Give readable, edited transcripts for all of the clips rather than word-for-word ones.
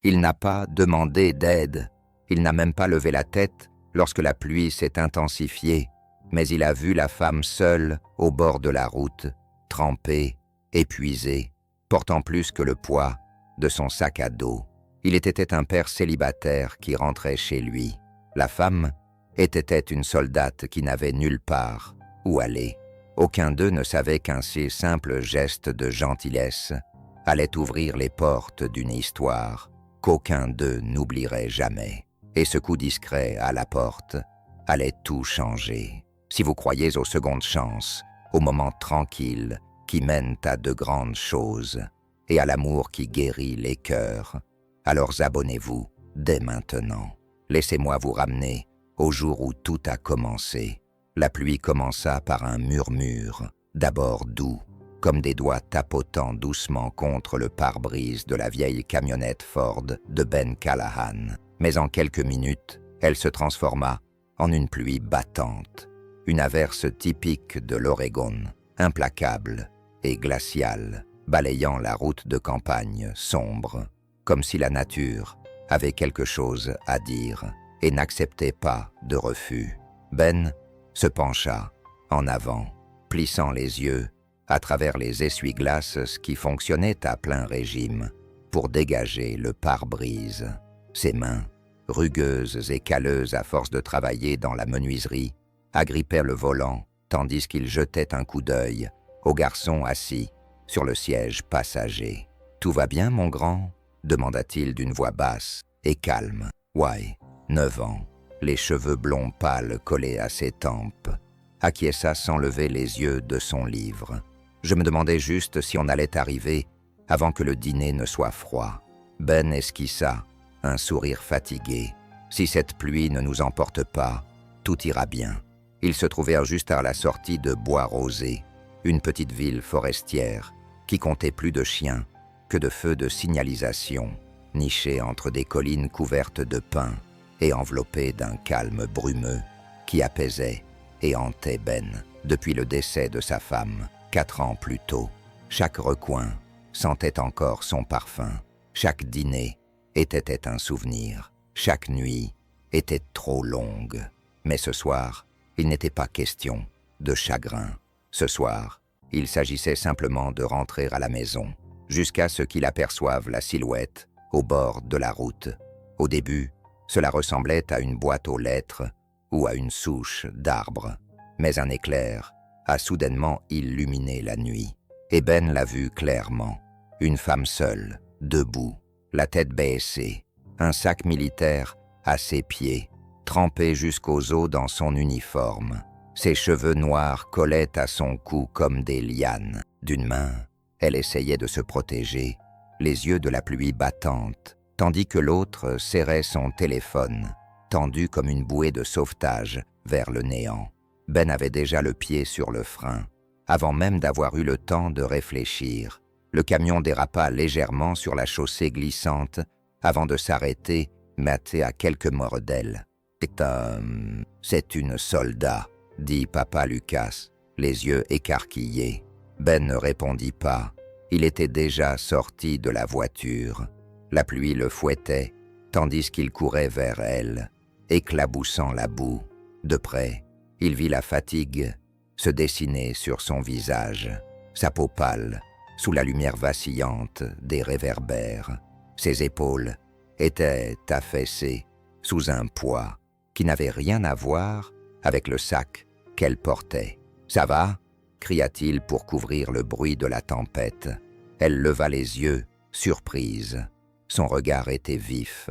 Il n'a pas demandé d'aide. Il n'a même pas levé la tête lorsque la pluie s'est intensifiée, mais il a vu la femme seule au bord de la route, trempée, épuisée, portant plus que le poids de son sac à dos. Il était un père célibataire qui rentrait chez lui. La femme était une soldate qui n'avait nulle part où aller. Aucun d'eux ne savait qu'un si simple geste de gentillesse allait ouvrir les portes d'une histoire qu'aucun d'eux n'oublierait jamais. Et ce coup discret à la porte allait tout changer. Si vous croyez aux secondes chances, aux moments tranquilles qui mènent à de grandes choses et à l'amour qui guérit les cœurs, alors abonnez-vous dès maintenant. Laissez-moi vous ramener au jour où tout a commencé. La pluie commença par un murmure, d'abord doux, comme des doigts tapotant doucement contre le pare-brise de la vieille camionnette Ford de Ben Callahan. Mais en quelques minutes, elle se transforma en une pluie battante, une averse typique de l'Oregon, implacable et glaciale, balayant la route de campagne sombre, comme si la nature avait quelque chose à dire et n'acceptait pas de refus. Ben se pencha en avant, plissant les yeux à travers les essuie-glaces qui fonctionnaient à plein régime pour dégager le pare-brise. Ses mains, rugueuses et calleuses à force de travailler dans la menuiserie, agrippèrent le volant tandis qu'il jetait un coup d'œil au garçon assis sur le siège passager. « Tout va bien, mon grand ?» demanda-t-il d'une voix basse et calme. « Ouais, 9 ans. » Les cheveux blonds pâles collés à ses tempes, acquiesça sans lever les yeux de son livre. « Je me demandais juste si on allait arriver avant que le dîner ne soit froid. » Ben esquissa un sourire fatigué. « Si cette pluie ne nous emporte pas, tout ira bien. » Ils se trouvèrent juste à la sortie de Bois-Rosé, une petite ville forestière qui comptait plus de chiens que de feux de signalisation, nichée entre des collines couvertes de pins et enveloppée d'un calme brumeux qui apaisait et hantait Ben depuis le décès de sa femme 4 ans plus tôt. Chaque recoin sentait encore son parfum. Chaque dîner était un souvenir. Chaque nuit était trop longue. Mais ce soir, il n'était pas question de chagrin. Ce soir, il s'agissait simplement de rentrer à la maison, jusqu'à ce qu'il aperçoive la silhouette au bord de la route. Au début, cela ressemblait à une boîte aux lettres ou à une souche d'arbre. Mais un éclair a soudainement illuminé la nuit. Et Ben l'a vue clairement. Une femme seule, debout, la tête baissée, un sac militaire à ses pieds, trempé jusqu'aux os dans son uniforme. Ses cheveux noirs collaient à son cou comme des lianes. D'une main, elle essayait de se protéger, les yeux de la pluie battante, tandis que l'autre serrait son téléphone, tendu comme une bouée de sauvetage vers le néant. Ben avait déjà le pied sur le frein, avant même d'avoir eu le temps de réfléchir. Le camion dérapa légèrement sur la chaussée glissante avant de s'arrêter, maté à quelques mordelles. « C'est une soldat », dit papa Lucas, les yeux écarquillés. Ben ne répondit pas. Il était déjà sorti de la voiture. La pluie le fouettait, tandis qu'il courait vers elle, éclaboussant la boue. De près, il vit la fatigue se dessiner sur son visage, sa peau pâle, sous la lumière vacillante des réverbères. Ses épaules étaient affaissées sous un poids qui n'avait rien à voir avec le sac qu'elle portait. « Ça va ?» cria-t-il pour couvrir le bruit de la tempête. Elle leva les yeux, surprise. Son regard était vif,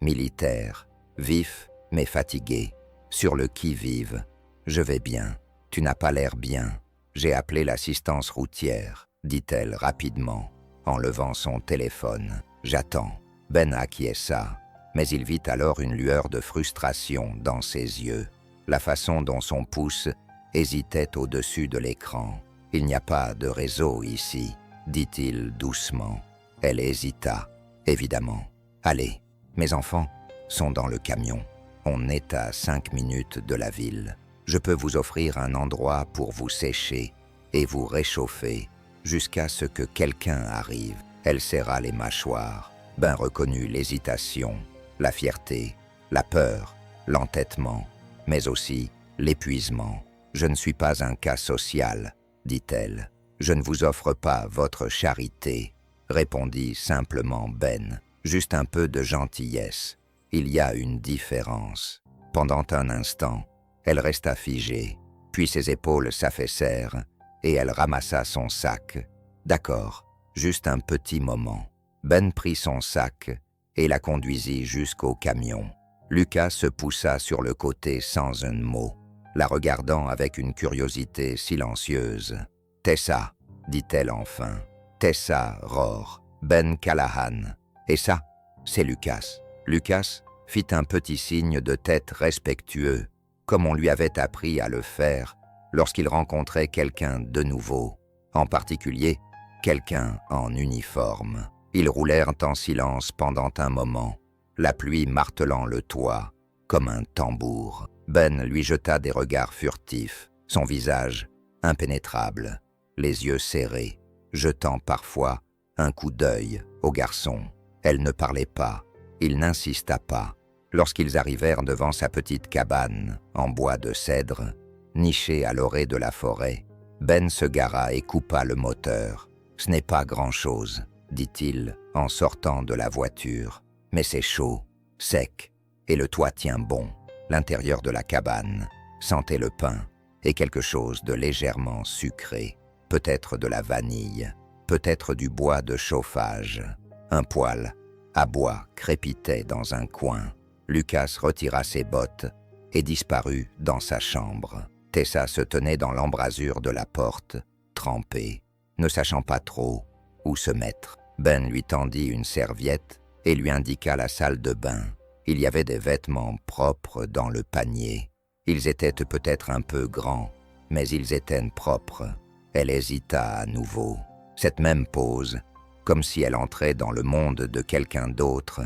militaire, vif mais fatigué, sur le qui-vive. « Je vais bien. Tu n'as pas l'air bien. J'ai appelé l'assistance routière, » dit-elle rapidement, en levant son téléphone. « J'attends. » Ben acquiesça, mais il vit alors une lueur de frustration dans ses yeux, la façon dont son pouce hésitait au-dessus de l'écran. « Il n'y a pas de réseau ici, » dit-il doucement. Elle hésita. « Évidemment. Allez, mes enfants sont dans le camion. On est à 5 minutes de la ville. Je peux vous offrir un endroit pour vous sécher et vous réchauffer jusqu'à ce que quelqu'un arrive. » Elle serra les mâchoires. Ben reconnut l'hésitation, la fierté, la peur, l'entêtement, mais aussi l'épuisement. « Je ne suis pas un cas social, dit-elle. Je ne vous offre pas votre charité, répondit simplement Ben. Juste un peu de gentillesse. Il y a une différence. Pendant un instant, elle resta figée, puis ses épaules s'affaissèrent et elle ramassa son sac. D'accord, juste un petit moment. Ben prit son sac et la conduisit jusqu'au camion. Lucas se poussa sur le côté sans un mot, la regardant avec une curiosité silencieuse. « Tessa, dit-elle enfin. Tessa Rohr, Ben Callahan. Et ça, c'est Lucas. » Lucas fit un petit signe de tête respectueux, comme on lui avait appris à le faire lorsqu'il rencontrait quelqu'un de nouveau, en particulier quelqu'un en uniforme. Ils roulèrent en silence pendant un moment, la pluie martelant le toit comme un tambour. Ben lui jeta des regards furtifs, son visage impénétrable, les yeux serrés, jetant parfois un coup d'œil au garçon. Elle ne parlait pas, il n'insista pas. Lorsqu'ils arrivèrent devant sa petite cabane en bois de cèdre, nichée à l'orée de la forêt, Ben se gara et coupa le moteur. « Ce n'est pas grand-chose, dit-il en sortant de la voiture, mais c'est chaud, sec, et le toit tient bon. » L'intérieur de la cabane sentait le pain et quelque chose de légèrement sucré, peut-être de la vanille, peut-être du bois de chauffage. Un poêle à bois crépitait dans un coin. Lucas retira ses bottes et disparut dans sa chambre. Tessa se tenait dans l'embrasure de la porte, trempée, ne sachant pas trop où se mettre. Ben lui tendit une serviette et lui indiqua la salle de bain. Il y avait des vêtements propres dans le panier. Ils étaient peut-être un peu grands, mais ils étaient propres. Elle hésita à nouveau. Cette même pose, comme si elle entrait dans le monde de quelqu'un d'autre,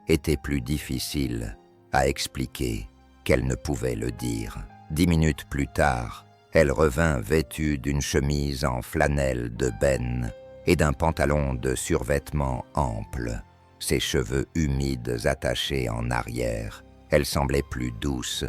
était plus difficile à expliquer qu'elle ne pouvait le dire. 10 minutes plus tard, elle revint vêtue d'une chemise en flanelle de Ben et d'un pantalon de survêtement ample, ses cheveux humides attachés en arrière. Elle semblait plus douce,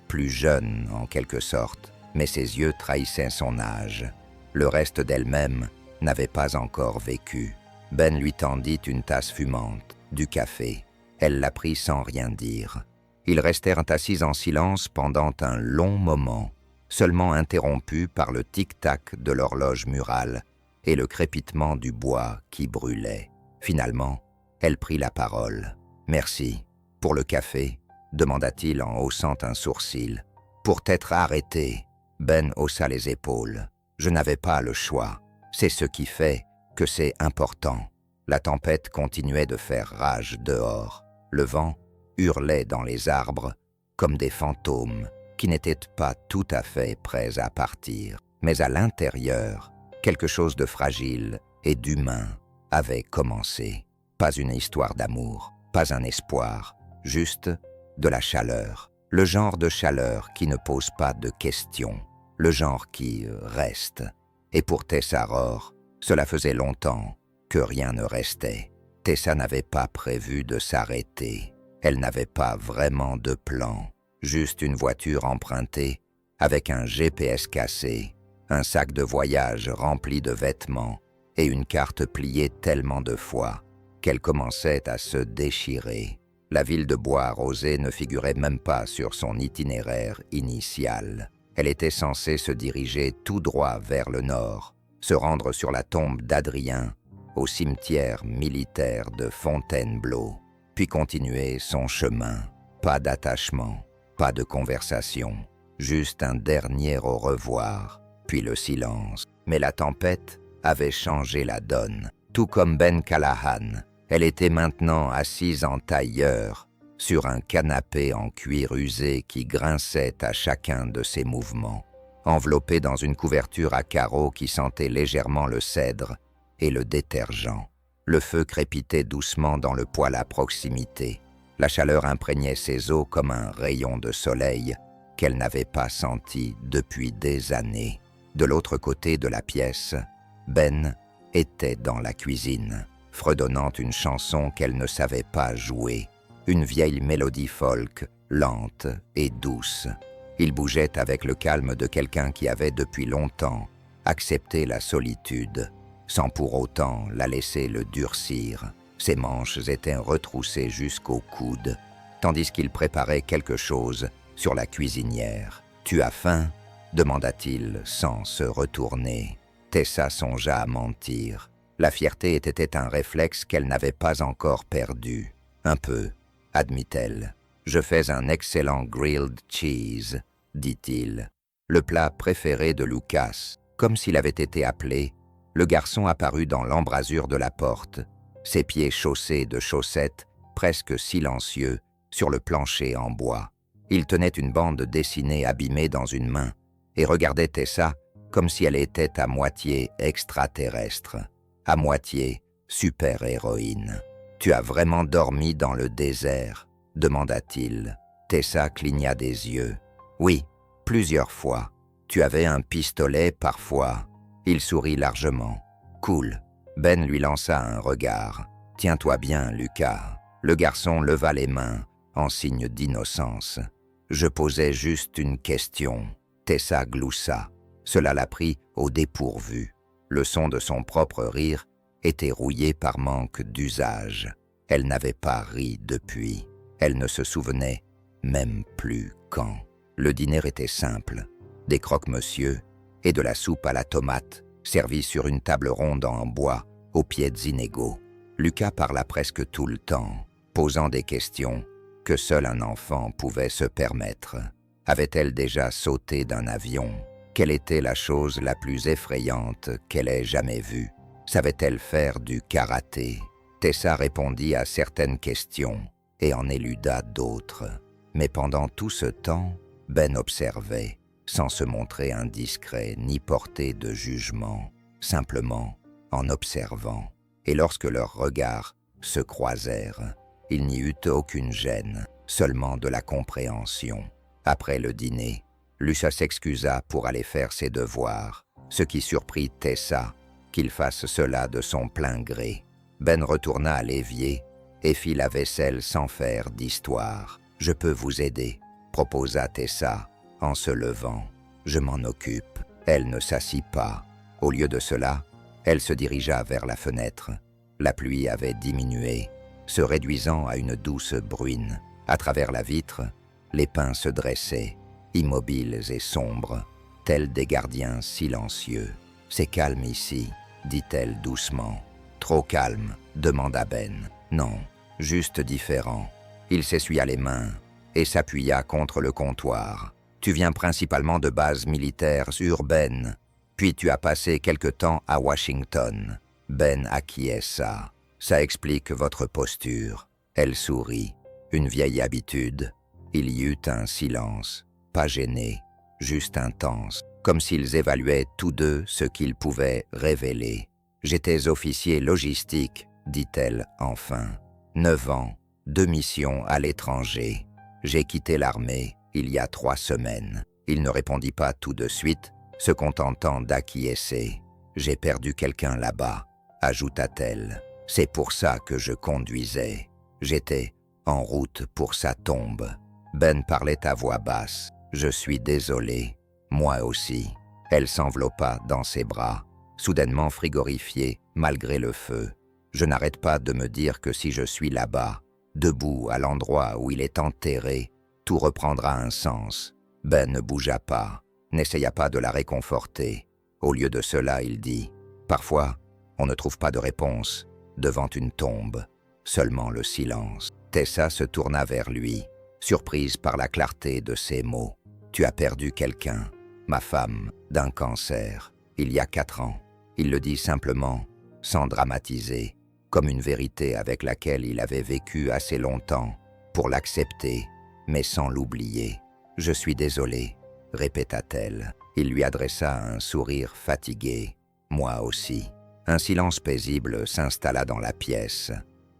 plus jeune en quelque sorte, mais ses yeux trahissaient son âge. Le reste d'elle-même n'avait pas encore vécu. Ben lui tendit une tasse fumante, du café. Elle la prit sans rien dire. Ils restèrent assis en silence pendant un long moment, seulement interrompus par le tic-tac de l'horloge murale et le crépitement du bois qui brûlait. Finalement, elle prit la parole. « Merci. Pour le café ?» demanda-t-il en haussant un sourcil. « Pour t'être arrêté. » Ben haussa les épaules. « Je n'avais pas le choix. C'est ce qui fait que c'est important. » La tempête continuait de faire rage dehors. Le vent hurlait dans les arbres comme des fantômes qui n'étaient pas tout à fait prêts à partir. Mais à l'intérieur, quelque chose de fragile et d'humain avait commencé. Pas une histoire d'amour, pas un espoir, juste de la chaleur. Le genre de chaleur qui ne pose pas de questions, le genre qui reste. Et pour Tessa Rohr, cela faisait longtemps que rien ne restait. Tessa n'avait pas prévu de s'arrêter. Elle n'avait pas vraiment de plan, juste une voiture empruntée avec un GPS cassé, un sac de voyage rempli de vêtements et une carte pliée tellement de fois qu'elle commençait à se déchirer. La ville de Bois Rosé ne figurait même pas sur son itinéraire initial. Elle était censée se diriger tout droit vers le nord, se rendre sur la tombe d'Adrien, au cimetière militaire de Fontainebleau, puis continuer son chemin. Pas d'attachement, pas de conversation, juste un dernier au revoir, puis le silence. Mais la tempête avait changé la donne. Tout comme Ben Callahan, elle était maintenant assise en tailleur, sur un canapé en cuir usé qui grinçait à chacun de ses mouvements, enveloppée dans une couverture à carreaux qui sentait légèrement le cèdre et le détergent. Le feu crépitait doucement dans le poêle à proximité. La chaleur imprégnait ses os comme un rayon de soleil qu'elle n'avait pas senti depuis des années. De l'autre côté de la pièce, Ben était dans la cuisine, fredonnant une chanson qu'elle ne savait pas jouer, une vieille mélodie folk, lente et douce. Il bougeait avec le calme de quelqu'un qui avait depuis longtemps accepté la solitude, sans pour autant la laisser le durcir. Ses manches étaient retroussées jusqu'au coude, tandis qu'il préparait quelque chose sur la cuisinière. « Tu as faim ?» demanda-t-il sans se retourner. Tessa songea à mentir. La fierté était un réflexe qu'elle n'avait pas encore perdu. « Un peu », admit-elle. « Je fais un excellent grilled cheese », dit-il. Le plat préféré de Lucas. Comme s'il avait été appelé, le garçon apparut dans l'embrasure de la porte, ses pieds chaussés de chaussettes, presque silencieux, sur le plancher en bois. Il tenait une bande dessinée abîmée dans une main et regardait Tessa comme si elle était à moitié extraterrestre, à moitié super-héroïne. « Tu as vraiment dormi dans le désert ?» demanda-t-il. Tessa cligna des yeux. « Oui, plusieurs fois. Tu avais un pistolet parfois. » Il sourit largement. « Cool. » Ben lui lança un regard. « Tiens-toi bien, Lucas. » Le garçon leva les mains en signe d'innocence. « Je posais juste une question. » Tessa gloussa. Cela la prit au dépourvu. Le son de son propre rire était rouillé par manque d'usage. Elle n'avait pas ri depuis. Elle ne se souvenait même plus quand. Le dîner était simple. Des croque-monsieur et de la soupe à la tomate, servie sur une table ronde en bois, aux pieds inégaux. Lucas parla presque tout le temps, posant des questions que seul un enfant pouvait se permettre. Avait-elle déjà sauté d'un avion? Quelle était la chose la plus effrayante qu'elle ait jamais vue? Savait-elle faire du karaté? Tessa répondit à certaines questions et en éluda d'autres. Mais pendant tout ce temps, Ben observait, sans se montrer indiscret ni porter de jugement, simplement en observant. Et lorsque leurs regards se croisèrent, il n'y eut aucune gêne, seulement de la compréhension. Après le dîner, Lucas s'excusa pour aller faire ses devoirs, ce qui surprit Tessa, qu'il fasse cela de son plein gré. Ben retourna à l'évier et fit la vaisselle sans faire d'histoire. « Je peux vous aider », proposa Tessa en se levant. « Je m'en occupe. » Elle ne s'assit pas. Au lieu de cela, elle se dirigea vers la fenêtre. La pluie avait diminué, se réduisant à une douce bruine. À travers la vitre, les pins se dressaient, immobiles et sombres, tels des gardiens silencieux. « C'est calme ici », dit-elle doucement. « Trop calme ?» demanda Ben. « Non, juste différent. » Il s'essuya les mains et s'appuya contre le comptoir. « Tu viens principalement de bases militaires urbaines, puis tu as passé quelque temps à Washington. » Ben acquiesça. « Ça explique votre posture. » Elle sourit. « Une vieille habitude. » Il y eut un silence, pas gêné, juste intense, comme s'ils évaluaient tous deux ce qu'ils pouvaient révéler. « J'étais officier logistique, » dit-elle enfin. « 9 ans, 2 missions à l'étranger. J'ai quitté l'armée il y a 3 semaines. » Il ne répondit pas tout de suite, se contentant d'acquiescer. « J'ai perdu quelqu'un là-bas, » ajouta-t-elle. « C'est pour ça que je conduisais. J'étais en route pour sa tombe. » Ben parlait à voix basse. « Je suis désolé. Moi aussi. » Elle s'enveloppa dans ses bras, soudainement frigorifiée malgré le feu. « Je n'arrête pas de me dire que si je suis là-bas, debout à l'endroit où il est enterré, tout reprendra un sens. » Ben ne bougea pas, n'essaya pas de la réconforter. Au lieu de cela, il dit « Parfois, on ne trouve pas de réponse devant une tombe, seulement le silence. » Tessa se tourna vers lui, surprise par la clarté de ses mots. « Tu as perdu quelqu'un, ma femme, d'un cancer, il y a 4 ans. » Il le dit simplement, sans dramatiser, comme une vérité avec laquelle il avait vécu assez longtemps pour l'accepter, mais sans l'oublier. « Je suis désolé, » répéta-t-elle. Il lui adressa un sourire fatigué. « Moi aussi. » Un silence paisible s'installa dans la pièce.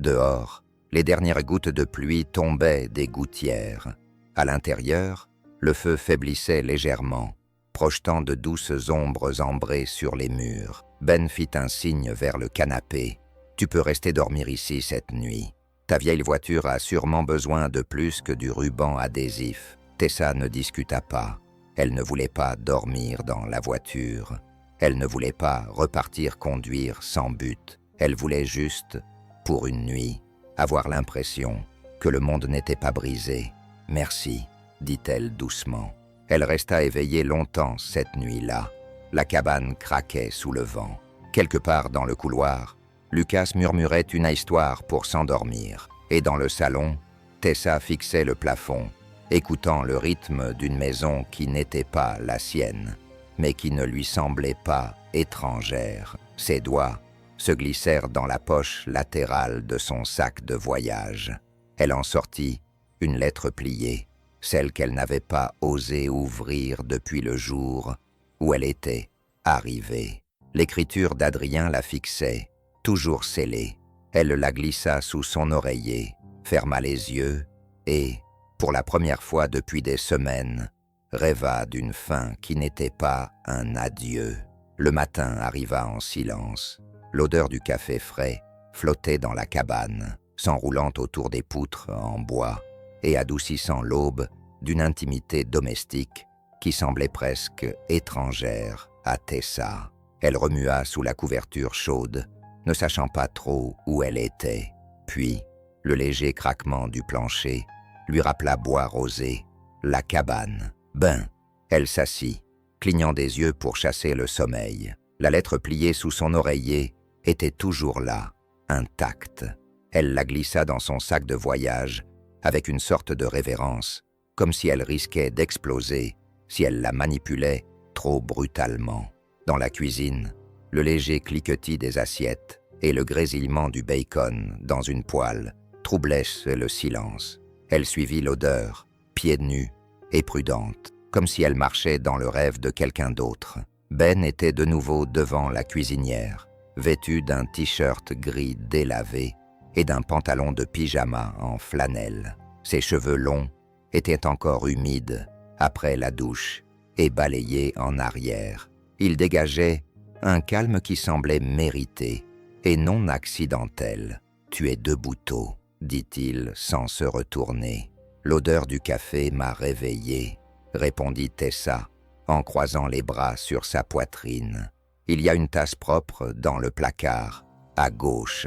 Dehors, les dernières gouttes de pluie tombaient des gouttières. À l'intérieur, le feu faiblissait légèrement, projetant de douces ombres ambrées sur les murs. Ben fit un signe vers le canapé Tu peux rester dormir ici cette nuit. Ta vieille voiture a sûrement besoin de plus que du ruban adhésif. » Tessa ne discuta pas. Elle ne voulait pas dormir dans la voiture. Elle ne voulait pas repartir conduire sans but. Elle voulait juste, pour une nuit, avoir l'impression que le monde n'était pas brisé. « Merci », dit-elle doucement. Elle resta éveillée longtemps cette nuit-là. La cabane craquait sous le vent. Quelque part dans le couloir, Lucas murmurait une histoire pour s'endormir. Et dans le salon, Tessa fixait le plafond, écoutant le rythme d'une maison qui n'était pas la sienne, mais qui ne lui semblait pas étrangère. Ses doigts se glissèrent dans la poche latérale de son sac de voyage. Elle en sortit une lettre pliée, celle qu'elle n'avait pas osé ouvrir depuis le jour où elle était arrivée. L'écriture d'Adrien la fixait, toujours scellée. Elle la glissa sous son oreiller, ferma les yeux et, pour la première fois depuis des semaines, rêva d'une fin qui n'était pas un adieu. Le matin arriva en silence. L'odeur du café frais flottait dans la cabane, s'enroulant autour des poutres en bois et adoucissant l'aube d'une intimité domestique qui semblait presque étrangère à Tessa. Elle remua sous la couverture chaude, ne sachant pas trop où elle était. Puis, le léger craquement du plancher lui rappela Bois Rosé, la cabane. Ben, elle s'assit, clignant des yeux pour chasser le sommeil. La lettre pliée sous son oreiller était toujours là, intacte. Elle la glissa dans son sac de voyage avec une sorte de révérence, comme si elle risquait d'exploser si elle la manipulait trop brutalement. Dans la cuisine, le léger cliquetis des assiettes et le grésillement du bacon dans une poêle troublaient le silence. Elle suivit l'odeur, pieds nus et prudente, comme si elle marchait dans le rêve de quelqu'un d'autre. Ben était de nouveau devant la cuisinière, vêtu d'un t-shirt gris délavé et d'un pantalon de pyjama en flanelle. Ses cheveux longs étaient encore humides après la douche et balayés en arrière. Il dégageait un calme qui semblait mérité et non accidentel. « Tu es debout tôt », dit-il sans se retourner. « L'odeur du café m'a réveillé », répondit Tessa en croisant les bras sur sa poitrine. « Il y a une tasse propre dans le placard, à gauche. »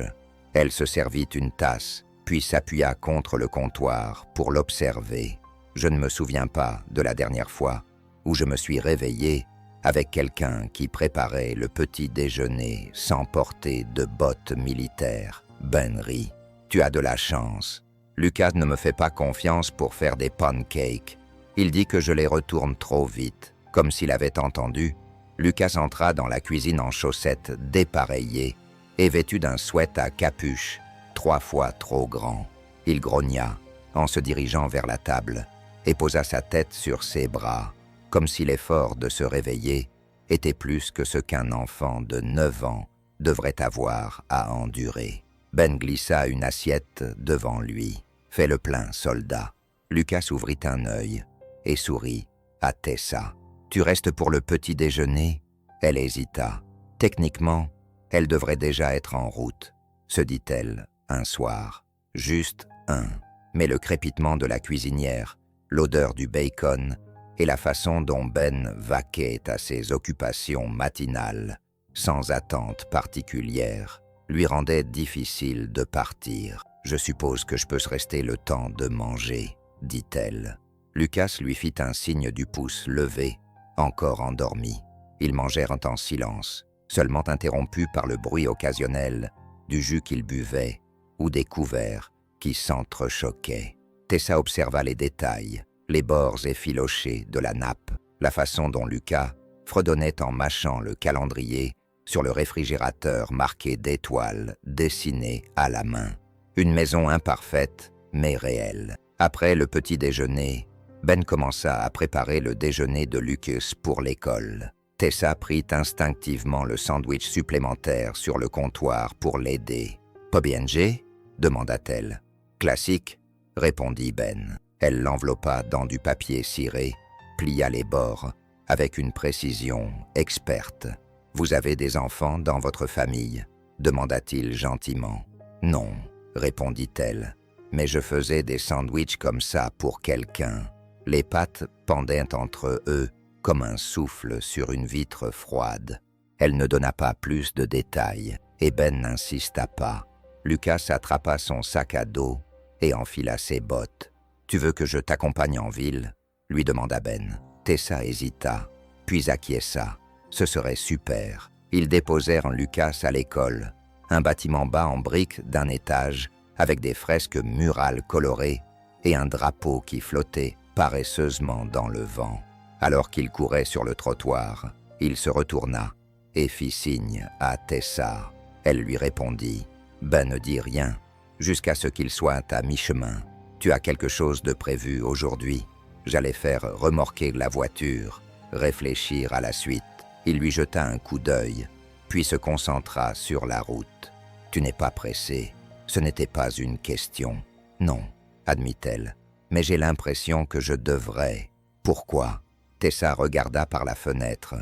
Elle se servit une tasse, puis s'appuya contre le comptoir pour l'observer. « Je ne me souviens pas de la dernière fois où je me suis réveillé avec quelqu'un qui préparait le petit déjeuner sans porter de bottes militaires. » Ben rit. « Tu as de la chance. Lucas ne me fait pas confiance pour faire des pancakes. Il dit que je les retourne trop vite. » Comme s'il avait entendu, Lucas entra dans la cuisine en chaussettes dépareillées et vêtu d'un sweat à capuche 3 fois trop grand. Il grogna en se dirigeant vers la table et posa sa tête sur ses bras, comme si l'effort de se réveiller était plus que ce qu'un enfant de 9 ans devrait avoir à endurer. Ben glissa une assiette devant lui. « Fais le plein, soldat. » Lucas ouvrit un œil et sourit à Tessa. « Tu restes pour le petit déjeuner ?» Elle hésita. Techniquement, elle devrait déjà être en route, se dit-elle un soir. Juste un. Mais le crépitement de la cuisinière, l'odeur du bacon et la façon dont Ben vaquait à ses occupations matinales, sans attente particulière, lui rendaient difficile de partir. « Je suppose que je peux rester le temps de manger, » dit-elle. Lucas lui fit un signe du pouce levé, encore endormi. Ils mangèrent en silence, seulement interrompus par le bruit occasionnel du jus qu'ils buvaient ou des couverts qui s'entrechoquaient. Tessa observa les détails, les bords effilochés de la nappe, la façon dont Lucas fredonnait en mâchant le calendrier sur le réfrigérateur marqué d'étoiles dessinées à la main. Une maison imparfaite, mais réelle. Après le petit déjeuner, Ben commença à préparer le déjeuner de Lucas pour l'école. Tessa prit instinctivement le sandwich supplémentaire sur le comptoir pour l'aider. « PB&J ?» demanda-t-elle. « Classique », répondit Ben. Elle l'enveloppa dans du papier ciré, plia les bords avec une précision experte. « Vous avez des enfants dans votre famille ?» demanda-t-il gentiment. Non, répondit-elle, mais je faisais des sandwichs comme ça pour quelqu'un. Les pâtes pendaient entre eux comme un souffle sur une vitre froide. Elle ne donna pas plus de détails, et Ben n'insista pas. Lucas attrapa son sac à dos et enfila ses bottes. « Tu veux que je t'accompagne en ville ?» lui demanda Ben. Tessa hésita, puis acquiesça. Ce serait super. Ils déposèrent Lucas à l'école, un bâtiment bas en briques d'un étage, avec des fresques murales colorées et un drapeau qui flottait paresseusement dans le vent. Alors qu'il courait sur le trottoir, il se retourna et fit signe à Tessa. Elle lui répondit « Ben ne dis rien, jusqu'à ce qu'il soit à mi-chemin. Tu as quelque chose de prévu aujourd'hui ?» J'allais faire remorquer la voiture, réfléchir à la suite. Il lui jeta un coup d'œil, puis se concentra sur la route. « Tu n'es pas pressé, ce n'était pas une question. »« Non, » admit-elle, « mais j'ai l'impression que je devrais. »« Pourquoi ?» Tessa regarda par la fenêtre.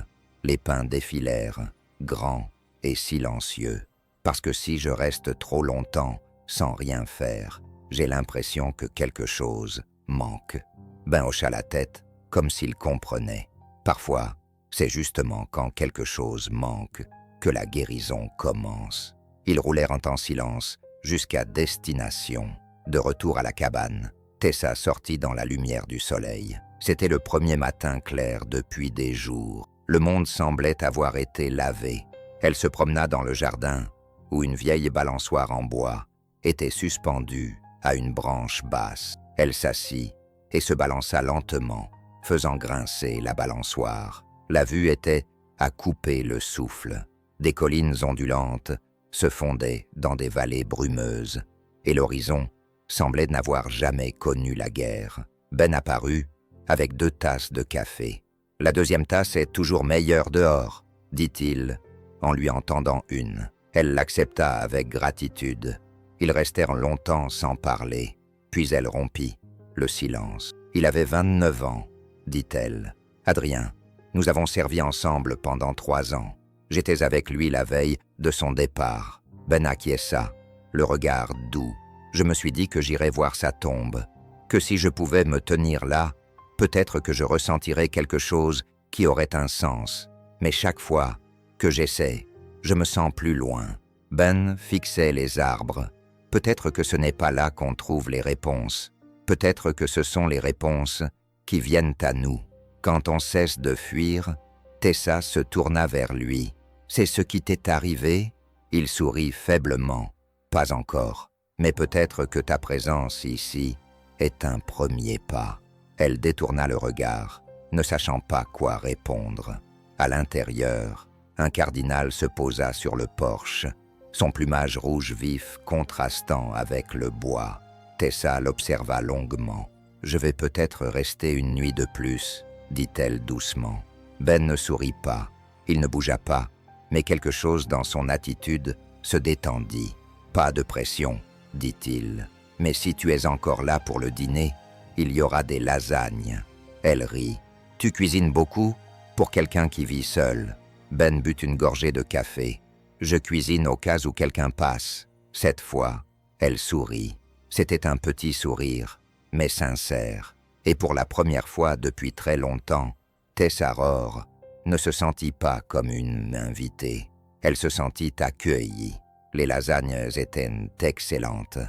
Les pins défilèrent, grands et silencieux. « Parce que si je reste trop longtemps sans rien faire, j'ai l'impression que quelque chose manque. » Ben hocha la tête, comme s'il comprenait. Parfois, c'est justement quand quelque chose manque que la guérison commence. Ils roulèrent en silence jusqu'à destination. De retour à la cabane, Tessa sortit dans la lumière du soleil. C'était le premier matin clair depuis des jours. Le monde semblait avoir été lavé. Elle se promena dans le jardin, où une vieille balançoire en bois était suspendue à une branche basse. Elle s'assit et se balança lentement, faisant grincer la balançoire. La vue était à couper le souffle. Des collines ondulantes se fondaient dans des vallées brumeuses, et l'horizon semblait n'avoir jamais connu la guerre. Ben apparut avec 2 tasses de café. « La deuxième tasse est toujours meilleure dehors, » dit-il, en lui en tendant une. Elle l'accepta avec gratitude. Ils restèrent longtemps sans parler, puis elle rompit le silence. « Il avait 29 ans, dit-elle. Adrien, nous avons servi ensemble pendant 3 ans. J'étais avec lui la veille de son départ. » Ben acquiesça, le regard doux. « Je me suis dit que j'irais voir sa tombe, que si je pouvais me tenir là, peut-être que je ressentirais quelque chose qui aurait un sens. Mais chaque fois que j'essaie, je me sens plus loin. » Ben fixait les arbres. Peut-être que ce n'est pas là qu'on trouve les réponses. Peut-être que ce sont les réponses qui viennent à nous. Quand on cesse de fuir, Tessa se tourna vers lui. « C'est ce qui t'est arrivé ?» Il sourit faiblement. « Pas encore, mais peut-être que ta présence ici est un premier pas. » Elle détourna le regard, ne sachant pas quoi répondre. À l'intérieur, un cardinal se posa sur le porche, son plumage rouge vif contrastant avec le bois. Tessa l'observa longuement. « Je vais peut-être rester une nuit de plus, » dit-elle doucement. Ben ne sourit pas. Il ne bougea pas, mais quelque chose dans son attitude se détendit. « Pas de pression, » dit-il. « Mais si tu es encore là pour le dîner, il y aura des lasagnes. » Elle rit. « Tu cuisines beaucoup pour quelqu'un qui vit seul. » Ben but une gorgée de café. « Je cuisine au cas où quelqu'un passe. » Cette fois, elle sourit. C'était un petit sourire, mais sincère. Et pour la première fois depuis très longtemps, Tessa Rohr ne se sentit pas comme une invitée. Elle se sentit accueillie. Les lasagnes étaient excellentes.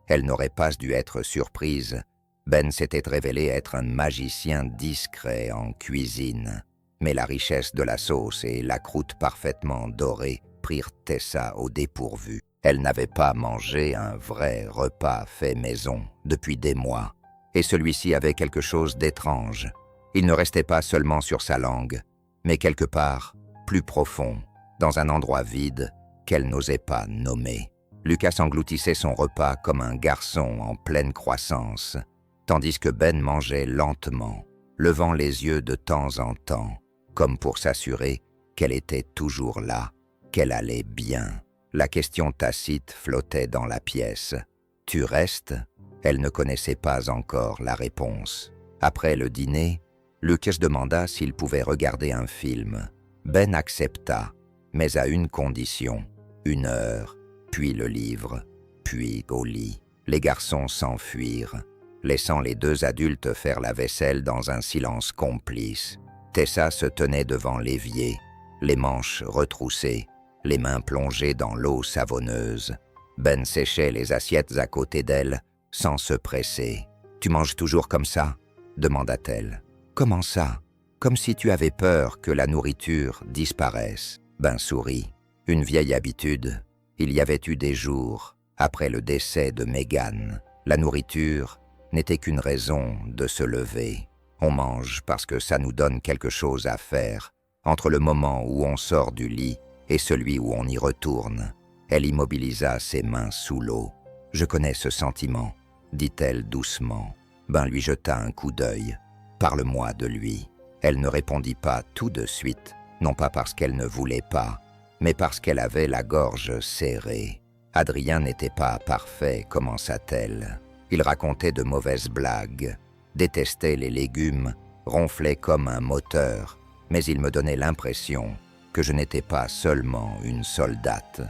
Elle n'aurait pas dû être surprise. Ben s'était révélé être un magicien discret en cuisine. Mais la richesse de la sauce et la croûte parfaitement dorée prirent Tessa au dépourvu. Elle n'avait pas mangé un vrai repas fait maison depuis des mois. Et celui-ci avait quelque chose d'étrange. Il ne restait pas seulement sur sa langue, mais quelque part plus profond, dans un endroit vide qu'elle n'osait pas nommer. Lucas engloutissait son repas comme un garçon en pleine croissance, tandis que Ben mangeait lentement, levant les yeux de temps en temps, comme pour s'assurer qu'elle était toujours là, qu'elle allait bien. La question tacite flottait dans la pièce. « Tu restes ?» Elle ne connaissait pas encore la réponse. Après le dîner, Lucas demanda s'il pouvait regarder un film. Ben accepta, mais à une condition. 1 heure, puis le livre, puis au lit. Les garçons s'enfuirent, laissant les 2 adultes faire la vaisselle dans un silence complice. Tessa se tenait devant l'évier, les manches retroussées, les mains plongées dans l'eau savonneuse. Ben séchait les assiettes à côté d'elle, sans se presser. « Tu manges toujours comme ça ?» demanda-t-elle. « Comment ça ? Comme si tu avais peur que la nourriture disparaisse. » Ben sourit. Une vieille habitude. Il y avait eu des jours, après le décès de Megan. La nourriture n'était qu'une raison de se lever. On mange parce que ça nous donne quelque chose à faire, entre le moment où on sort du lit et celui où on y retourne. Elle immobilisa ses mains sous l'eau. « Je connais ce sentiment, » dit-elle doucement. Ben lui jeta un coup d'œil. « Parle-moi de lui. » Elle ne répondit pas tout de suite, non pas parce qu'elle ne voulait pas, mais parce qu'elle avait la gorge serrée. Adrien n'était pas parfait, commença-t-elle. Il racontait de mauvaises blagues, détestait les légumes, ronflait comme un moteur, mais il me donnait l'impression que je n'étais pas seulement une soldate,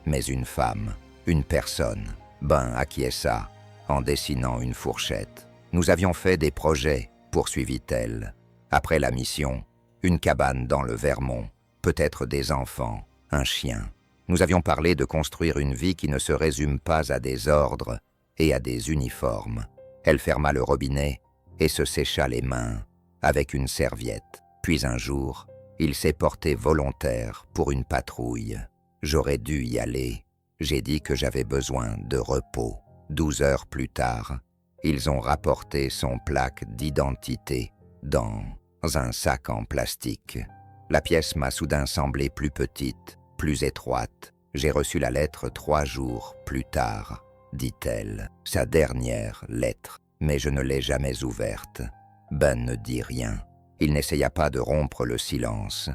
mais une femme, une personne. Ben acquiesça, en dessinant une fourchette. Nous avions fait des projets, poursuivit-elle. Après la mission, une cabane dans le Vermont, peut-être des enfants, un chien. Nous avions parlé de construire une vie qui ne se résume pas à des ordres et à des uniformes. Elle ferma le robinet et se sécha les mains avec une serviette. Puis un jour, il s'est porté volontaire pour une patrouille. J'aurais dû y aller. J'ai dit que j'avais besoin de repos. 12 heures plus tard, ils ont rapporté son plaque d'identité dans un sac en plastique. La pièce m'a soudain semblé plus petite, plus étroite. J'ai reçu la lettre 3 jours plus tard, dit-elle, sa dernière lettre, mais je ne l'ai jamais ouverte. Ben ne dit rien. Il n'essaya pas de rompre le silence.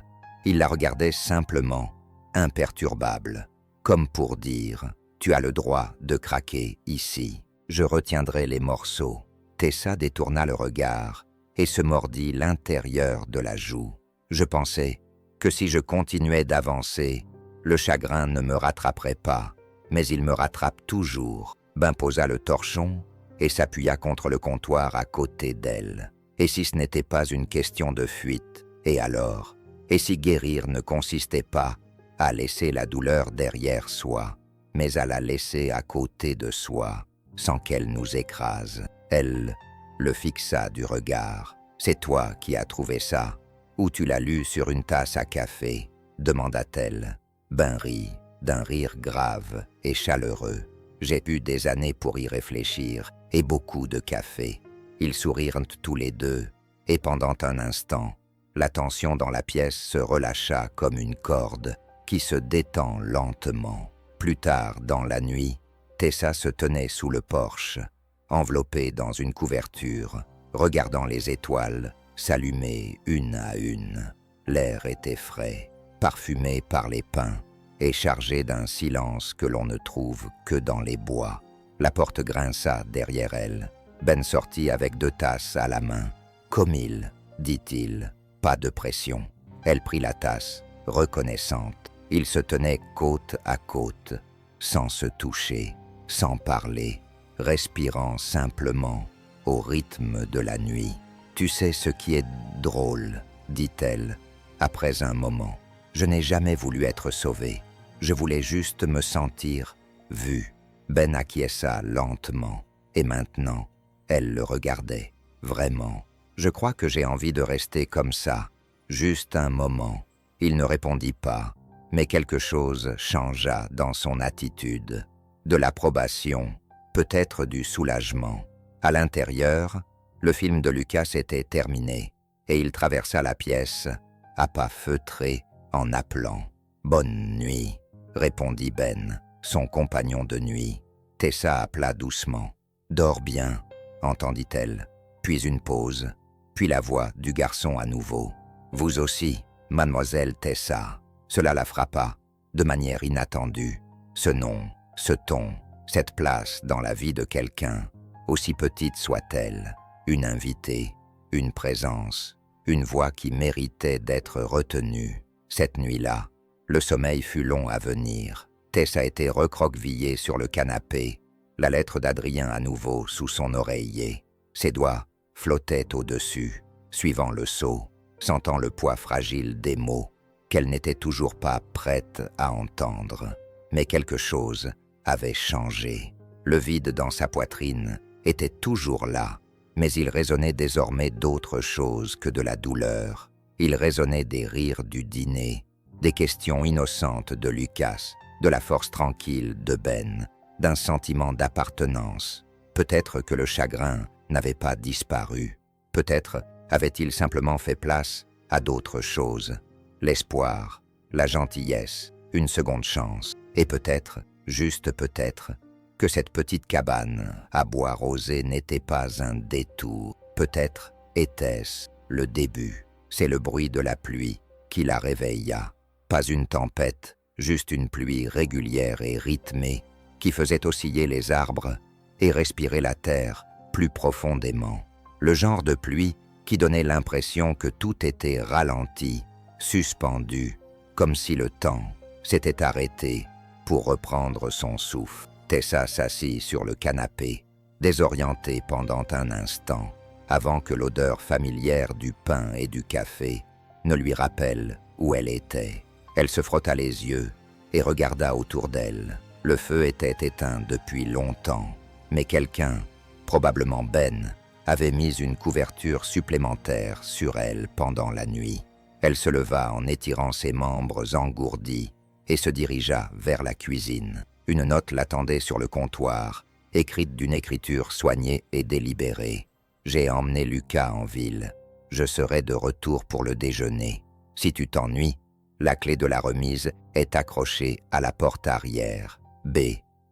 Il la regardait simplement, imperturbable, comme pour dire « Tu as le droit de craquer ici. Je retiendrai les morceaux. » Tessa détourna le regard et se mordit l'intérieur de la joue. Je pensais que si je continuais d'avancer, le chagrin ne me rattraperait pas, mais il me rattrape toujours. Ben posa le torchon et s'appuya contre le comptoir à côté d'elle. Et si ce n'était pas une question de fuite, et alors? Et si guérir ne consistait pas à laisser la douleur derrière soi, mais à la laisser à côté de soi, sans qu'elle nous écrase? Elle le fixa du regard. « C'est toi qui as trouvé ça, ou tu l'as lu sur une tasse à café ?» demanda-t-elle. Ben rit, d'un rire grave et chaleureux. J'ai eu des années pour y réfléchir, et beaucoup de café. Ils sourirent tous les deux, et pendant un instant, la tension dans la pièce se relâcha comme une corde qui se détend lentement. Plus tard, dans la nuit, Tessa se tenait sous le porche, enveloppée dans une couverture, regardant les étoiles s'allumer une à une. L'air était frais, parfumé par les pins, et chargé d'un silence que l'on ne trouve que dans les bois. La porte grinça derrière elle. Ben sortit avec 2 tasses à la main. « Comme il, dit-il, pas de pression. » Elle prit la tasse, reconnaissante. Ils se tenaient côte à côte, sans se toucher, sans parler, respirant simplement au rythme de la nuit. « Tu sais ce qui est drôle, » dit-elle, après un moment. « Je n'ai jamais voulu être sauvée. Je voulais juste me sentir vue. » Ben acquiesça lentement. Et maintenant, elle le regardait. « Vraiment, je crois que j'ai envie de rester comme ça. Juste un moment. » Il ne répondit pas, mais quelque chose changea dans son attitude. De l'approbation, peut-être du soulagement. À l'intérieur, le film de Lucas était terminé, et il traversa la pièce, à pas feutrés, en appelant. « Bonne nuit », répondit Ben, son compagnon de nuit. Tessa appela doucement. « Dors bien », entendit-elle. Puis une pause, puis la voix du garçon à nouveau. « Vous aussi, mademoiselle Tessa ». Cela la frappa, de manière inattendue. Ce nom, ce ton, cette place dans la vie de quelqu'un, aussi petite soit-elle, une invitée, une présence, une voix qui méritait d'être retenue. Cette nuit-là, le sommeil fut long à venir. Tessa était recroquevillée sur le canapé, la lettre d'Adrien à nouveau sous son oreiller. Ses doigts flottaient au-dessus, suivant le seau, sentant le poids fragile des mots qu'elle n'était toujours pas prête à entendre. Mais quelque chose avait changé. Le vide dans sa poitrine était toujours là, mais il résonnait désormais d'autre chose que de la douleur. Il résonnait des rires du dîner, des questions innocentes de Lucas, de la force tranquille de Ben, d'un sentiment d'appartenance. Peut-être que le chagrin n'avait pas disparu. Peut-être avait-il simplement fait place à d'autres choses. L'espoir, la gentillesse, une seconde chance. Et peut-être, juste peut-être, que cette petite cabane à bois rosé n'était pas un détour. Peut-être était-ce le début. C'est le bruit de la pluie qui la réveilla. Pas une tempête, juste une pluie régulière et rythmée qui faisait osciller les arbres et respirer la terre plus profondément. Le genre de pluie qui donnait l'impression que tout était ralenti, suspendu, comme si le temps s'était arrêté pour reprendre son souffle. Tessa s'assit sur le canapé, désorientée pendant un instant, avant que l'odeur familière du pain et du café ne lui rappelle où elle était. Elle se frotta les yeux et regarda autour d'elle. Le feu était éteint depuis longtemps, mais quelqu'un, probablement Ben, avait mis une couverture supplémentaire sur elle pendant la nuit. Elle se leva en étirant ses membres engourdis et se dirigea vers la cuisine. Une note l'attendait sur le comptoir, écrite d'une écriture soignée et délibérée. « J'ai emmené Lucas en ville. Je serai de retour pour le déjeuner. Si tu t'ennuies, la clé de la remise est accrochée à la porte arrière. B.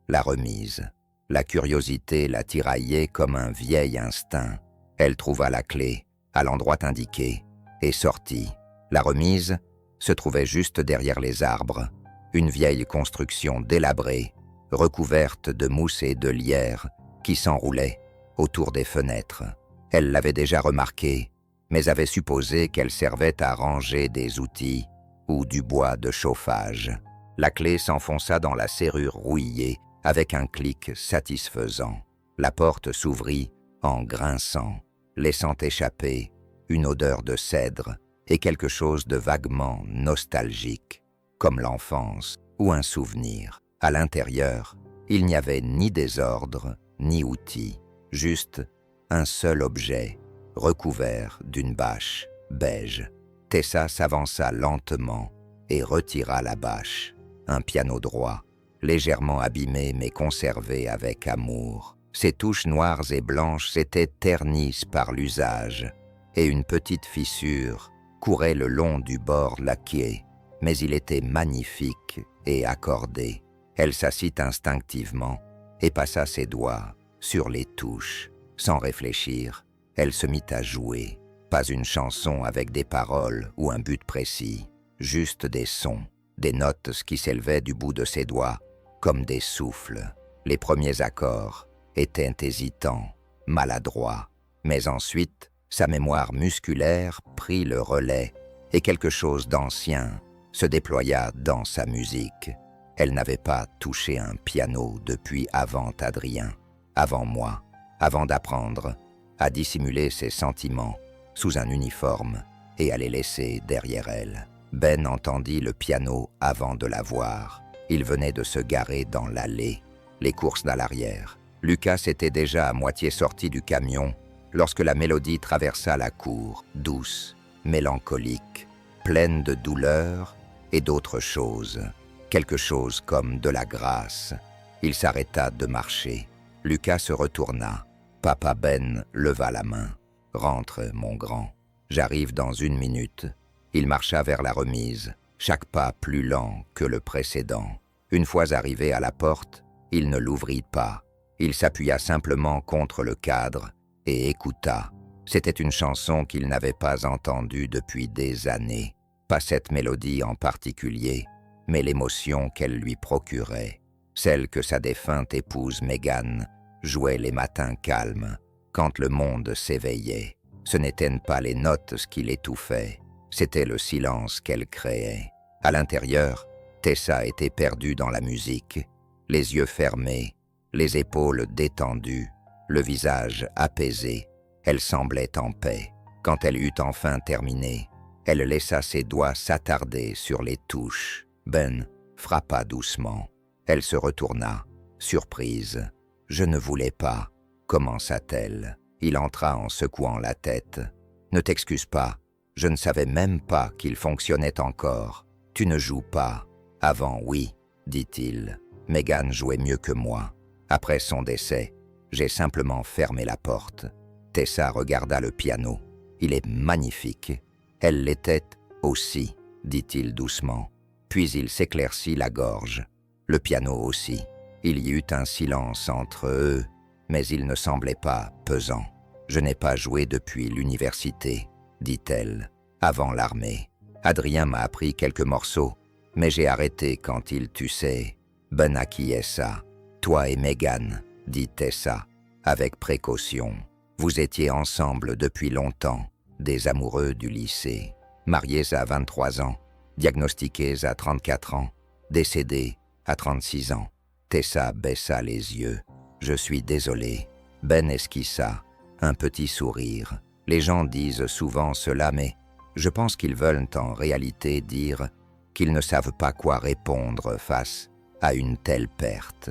La remise. » La curiosité la tiraillait comme un vieil instinct. Elle trouva la clé à l'endroit indiqué et sortit. La remise se trouvait juste derrière les arbres, une vieille construction délabrée, recouverte de mousse et de lierre qui s'enroulait autour des fenêtres. Elle l'avait déjà remarqué, mais avait supposé qu'elle servait à ranger des outils ou du bois de chauffage. La clé s'enfonça dans la serrure rouillée avec un clic satisfaisant. La porte s'ouvrit en grinçant, laissant échapper une odeur de cèdre et quelque chose de vaguement nostalgique, comme l'enfance ou un souvenir. À l'intérieur, il n'y avait ni désordre, ni outils, juste un seul objet, recouvert d'une bâche beige. Tessa s'avança lentement et retira la bâche. Un piano droit, légèrement abîmé mais conservé avec amour. Ses touches noires et blanches s'étaient ternies par l'usage, et une petite fissure courait le long du bord laqué, mais il était magnifique et accordé. Elle s'assit instinctivement et passa ses doigts sur les touches. Sans réfléchir, elle se mit à jouer. Pas une chanson avec des paroles ou un but précis, juste des sons, des notes qui s'élevaient du bout de ses doigts, comme des souffles. Les premiers accords étaient hésitants, maladroits, mais ensuite, sa mémoire musculaire prit le relais et quelque chose d'ancien se déploya dans sa musique. Elle n'avait pas touché un piano depuis avant Adrien, avant moi, avant d'apprendre à dissimuler ses sentiments sous un uniforme et à les laisser derrière elle. Ben entendit le piano avant de la voir. Il venait de se garer dans l'allée, les courses à l'arrière. Lucas était déjà à moitié sorti du camion lorsque la mélodie traversa la cour, douce, mélancolique, pleine de douleur et d'autres choses, quelque chose comme de la grâce. Il s'arrêta de marcher. Lucas se retourna. Papa Ben leva la main. « Rentre, mon grand. J'arrive dans 1 minute. » Il marcha vers la remise, chaque pas plus lent que le précédent. Une fois arrivé à la porte, il ne l'ouvrit pas. Il s'appuya simplement contre le cadre et écouta. C'était une chanson qu'il n'avait pas entendue depuis des années. Pas cette mélodie en particulier, mais l'émotion qu'elle lui procurait. Celle que sa défunte épouse Megan jouait les matins calmes, quand le monde s'éveillait. Ce n'étaient pas les notes qui l'étouffaient, c'était le silence qu'elle créait. À l'intérieur, Tessa était perdue dans la musique, les yeux fermés, les épaules détendues, le visage apaisé. Elle semblait en paix. Quand elle eut enfin terminé, elle laissa ses doigts s'attarder sur les touches. Ben frappa doucement. Elle se retourna, surprise. « Je ne voulais pas », commença-t-elle. Il entra en secouant la tête. « Ne t'excuse pas, je ne savais même pas qu'il fonctionnait encore. Tu ne joues pas. » « Avant, oui, dit-il. Megan jouait mieux que moi. Après son décès, j'ai simplement fermé la porte. » Tessa regarda le piano. « Il est magnifique. » « Elle l'était aussi, dit-il doucement. Puis il s'éclaircit la gorge. Le piano aussi. Il y eut un silence entre eux, mais il ne semblait pas pesant. « Je n'ai pas joué depuis l'université, dit-elle, avant l'armée. Adrien m'a appris quelques morceaux, mais j'ai arrêté quand il, tu sais, Ben acquiesça. Toi et Megan, dit Tessa, avec précaution. Vous étiez ensemble depuis longtemps, des amoureux du lycée, mariés à 23 ans, diagnostiqués à 34 ans, décédés à 36 ans. Tessa baissa les yeux. Je suis désolé. Ben esquissa un petit sourire. Les gens disent souvent cela, mais je pense qu'ils veulent en réalité dire qu'ils ne savent pas quoi répondre face à une telle perte.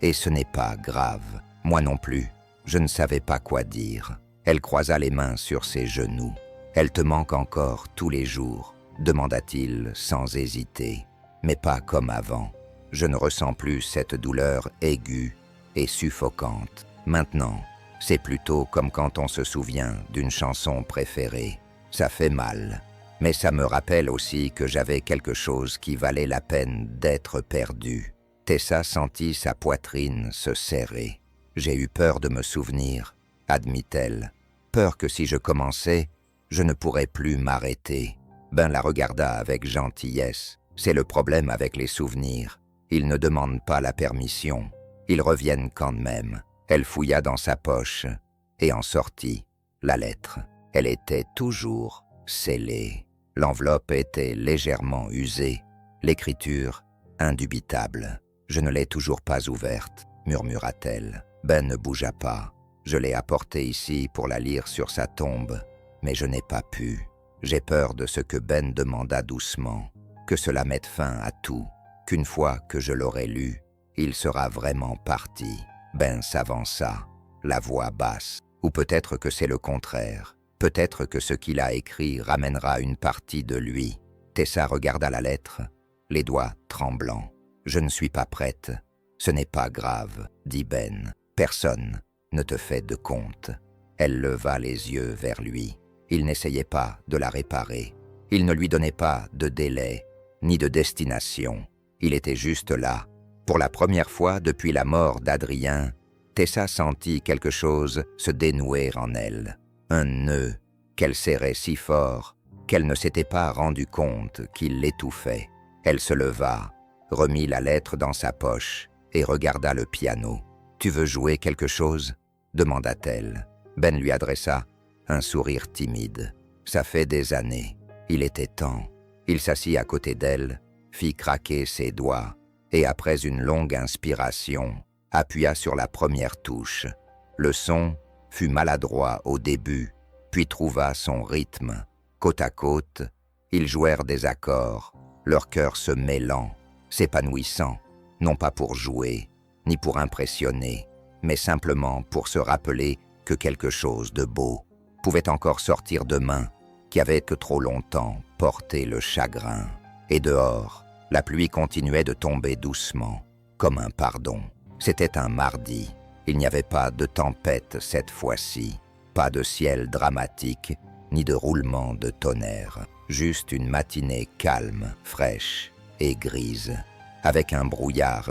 Et ce n'est pas grave. Moi non plus, je ne savais pas quoi dire. Elle croisa les mains sur ses genoux. « Elle te manque encore tous les jours ?» demanda-t-il sans hésiter. « Mais pas comme avant. Je ne ressens plus cette douleur aiguë et suffocante. Maintenant, c'est plutôt comme quand on se souvient d'une chanson préférée. Ça fait mal. Mais ça me rappelle aussi que j'avais quelque chose qui valait la peine d'être perdu. » Tessa sentit sa poitrine se serrer. « J'ai eu peur de me souvenir, » admit-elle. « Peur que si je commençais, je ne pourrais plus m'arrêter. » Ben la regarda avec gentillesse. « C'est le problème avec les souvenirs. Ils ne demandent pas la permission. Ils reviennent quand même. » Elle fouilla dans sa poche et en sortit la lettre. Elle était toujours scellée. L'enveloppe était légèrement usée, l'écriture indubitable. « Je ne l'ai toujours pas ouverte, » murmura-t-elle. Ben ne bougea pas. « Je l'ai apportée ici pour la lire sur sa tombe, mais je n'ai pas pu. J'ai peur de ce que Ben demanda doucement, que cela mette fin à tout, qu'une fois que je l'aurai lu, il sera vraiment parti. » Ben s'avança, la voix basse. Ou peut-être que c'est le contraire. Peut-être que ce qu'il a écrit ramènera une partie de lui. Tessa regarda la lettre, les doigts tremblants. « Je ne suis pas prête. Ce n'est pas grave, dit Ben. Personne ne te fait de compte. » Elle leva les yeux vers lui. Il n'essayait pas de la réparer. Il ne lui donnait pas de délai, ni de destination. Il était juste là. Pour la première fois depuis la mort d'Adrien, Tessa sentit quelque chose se dénouer en elle. Un nœud qu'elle serrait si fort qu'elle ne s'était pas rendu compte qu'il l'étouffait. Elle se leva, remit la lettre dans sa poche et regarda le piano. « Tu veux jouer quelque chose ?» demanda-t-elle. Ben lui adressa un sourire timide. « Ça fait des années. Il était temps. » Il s'assit à côté d'elle, fit craquer ses doigts et après une longue inspiration, appuya sur la première touche. Le son fut maladroit au début, puis trouva son rythme. Côte à côte, ils jouèrent des accords, leur cœur se mêlant, s'épanouissant, non pas pour jouer, ni pour impressionner, mais simplement pour se rappeler que quelque chose de beau pouvait encore sortir de mains qui avaient que trop longtemps porté le chagrin. Et dehors, la pluie continuait de tomber doucement, comme un pardon. C'était un mardi. Il n'y avait pas de tempête cette fois-ci, pas de ciel dramatique, ni de roulement de tonnerre. Juste une matinée calme, fraîche et grise, avec un brouillard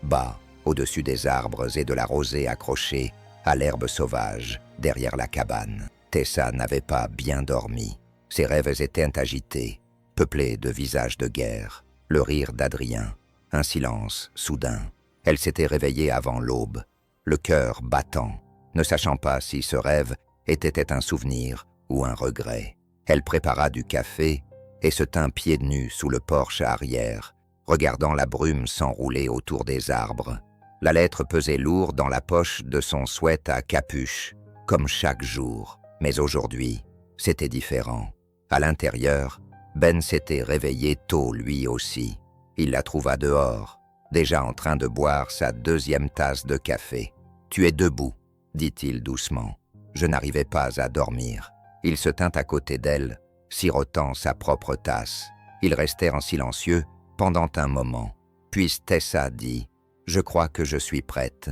bas au-dessus des arbres et de la rosée accrochée à l'herbe sauvage derrière la cabane. Tessa n'avait pas bien dormi. Ses rêves étaient agités, peuplés de visages de guerre. Le rire d'Adrien, un silence soudain. Elle s'était réveillée avant l'aube, le cœur battant, ne sachant pas si ce rêve était un souvenir ou un regret. Elle prépara du café et se tint pieds nus sous le porche arrière, regardant la brume s'enrouler autour des arbres. La lettre pesait lourd dans la poche de son sweat à capuche, comme chaque jour. Mais aujourd'hui, c'était différent. À l'intérieur, Ben s'était réveillé tôt lui aussi. Il la trouva dehors, déjà en train de boire sa deuxième tasse de café. « Tu es debout », dit-il doucement. Je n'arrivais pas à dormir. Il se tint à côté d'elle, sirotant sa propre tasse. Ils restèrent en silencieux pendant un moment. Puis Tessa dit « Je crois que je suis prête ».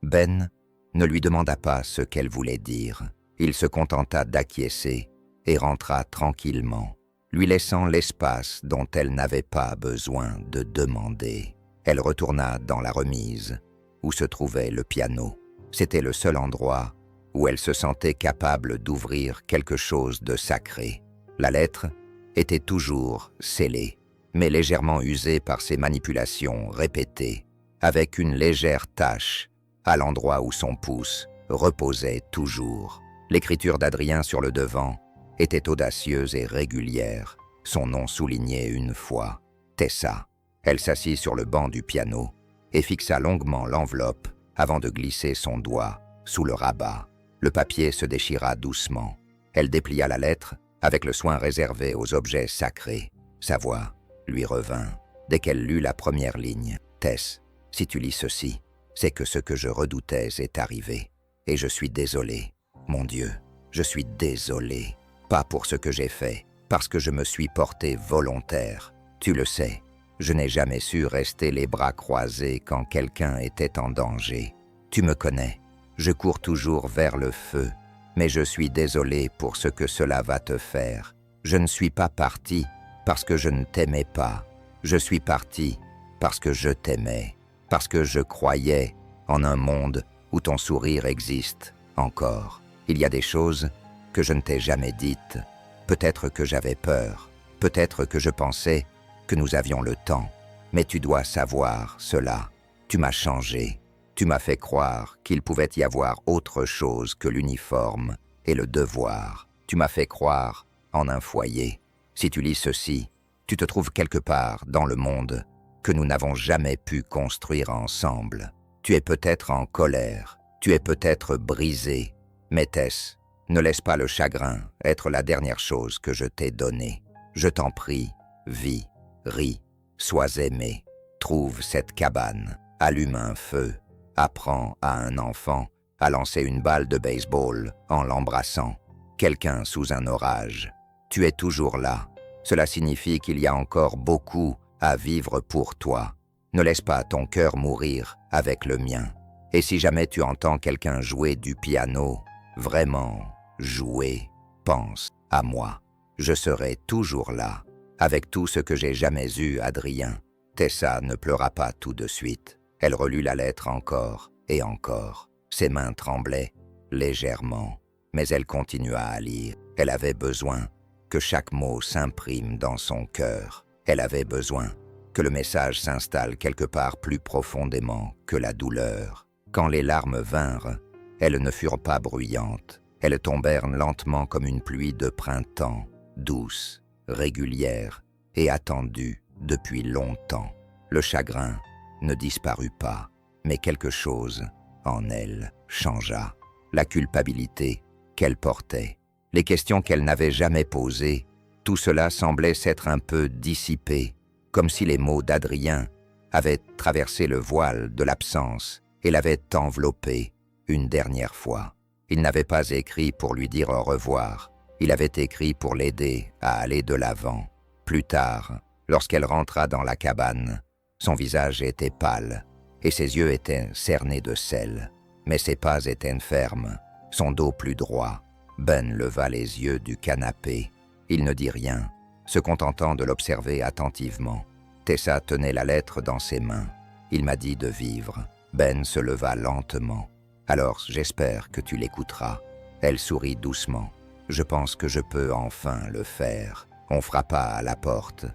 Ben ne lui demanda pas ce qu'elle voulait dire. Il se contenta d'acquiescer et rentra tranquillement, lui laissant l'espace dont elle n'avait pas besoin de demander. Elle retourna dans la remise, où se trouvait le piano. C'était le seul endroit où elle se sentait capable d'ouvrir quelque chose de sacré. La lettre était toujours scellée, mais légèrement usée par ses manipulations répétées, avec une légère tache à l'endroit où son pouce reposait toujours. L'écriture d'Adrien sur le devant était audacieuse et régulière, son nom souligné une fois, Tessa. Elle s'assit sur le banc du piano et fixa longuement l'enveloppe avant de glisser son doigt sous le rabat. Le papier se déchira doucement. Elle déplia la lettre avec le soin réservé aux objets sacrés. Sa voix lui revint dès qu'elle lut la première ligne. « Tess, si tu lis ceci, c'est que ce que je redoutais est arrivé. Et je suis désolé. Mon Dieu, je suis désolé. Pas pour ce que j'ai fait, parce que je me suis porté volontaire. Tu le sais, je n'ai jamais su rester les bras croisés quand quelqu'un était en danger. Tu me connais, je cours toujours vers le feu, mais je suis désolé pour ce que cela va te faire. Je ne suis pas parti parce que je ne t'aimais pas. Je suis parti parce que je t'aimais, parce que je croyais en un monde où ton sourire existe encore. Il y a des choses que je ne t'ai jamais dites. Peut-être que j'avais peur, peut-être que je pensais que nous avions le temps. Mais tu dois savoir cela. Tu m'as changé. Tu m'as fait croire qu'il pouvait y avoir autre chose que l'uniforme et le devoir. Tu m'as fait croire en un foyer. Si tu lis ceci, tu te trouves quelque part dans le monde que nous n'avons jamais pu construire ensemble. Tu es peut-être en colère, tu es peut-être brisé, mais Tess, ne laisse pas le chagrin être la dernière chose que je t'ai donnée. Je t'en prie, vis, ris, sois aimé, trouve cette cabane, allume un feu, apprends à un enfant à lancer une balle de baseball en l'embrassant, quelqu'un sous un orage. Tu es toujours là. Cela signifie qu'il y a encore beaucoup à vivre pour toi. Ne laisse pas ton cœur mourir avec le mien. Et si jamais tu entends quelqu'un jouer du piano, vraiment jouer, pense à moi. Je serai toujours là, avec tout ce que j'ai jamais eu, Adrien. Tessa ne pleura pas tout de suite. Elle relut la lettre encore et encore. Ses mains tremblaient légèrement, mais elle continua à lire. Elle avait besoin que chaque mot s'imprime dans son cœur. Elle avait besoin que le message s'installe quelque part plus profondément que la douleur. Quand les larmes vinrent, elles ne furent pas bruyantes. Elles tombèrent lentement comme une pluie de printemps, douce, régulière et attendue depuis longtemps. Le chagrin ne disparut pas, mais quelque chose en elle changea. La culpabilité qu'elle portait, les questions qu'elle n'avait jamais posées, tout cela semblait s'être un peu dissipé, comme si les mots d'Adrien avaient traversé le voile de l'absence et l'avaient enveloppé une dernière fois. Il n'avait pas écrit pour lui dire au revoir, il avait écrit pour l'aider à aller de l'avant. Plus tard, lorsqu'elle rentra dans la cabane, son visage était pâle et ses yeux étaient cernés de sel, mais ses pas étaient fermes, son dos plus droit. Ben leva les yeux du canapé. Il ne dit rien, se contentant de l'observer attentivement. Tessa tenait la lettre dans ses mains. Il m'a dit de vivre. Ben se leva lentement. Alors j'espère que tu l'écouteras. Elle sourit doucement. Je pense que je peux enfin le faire. On frappa à la porte.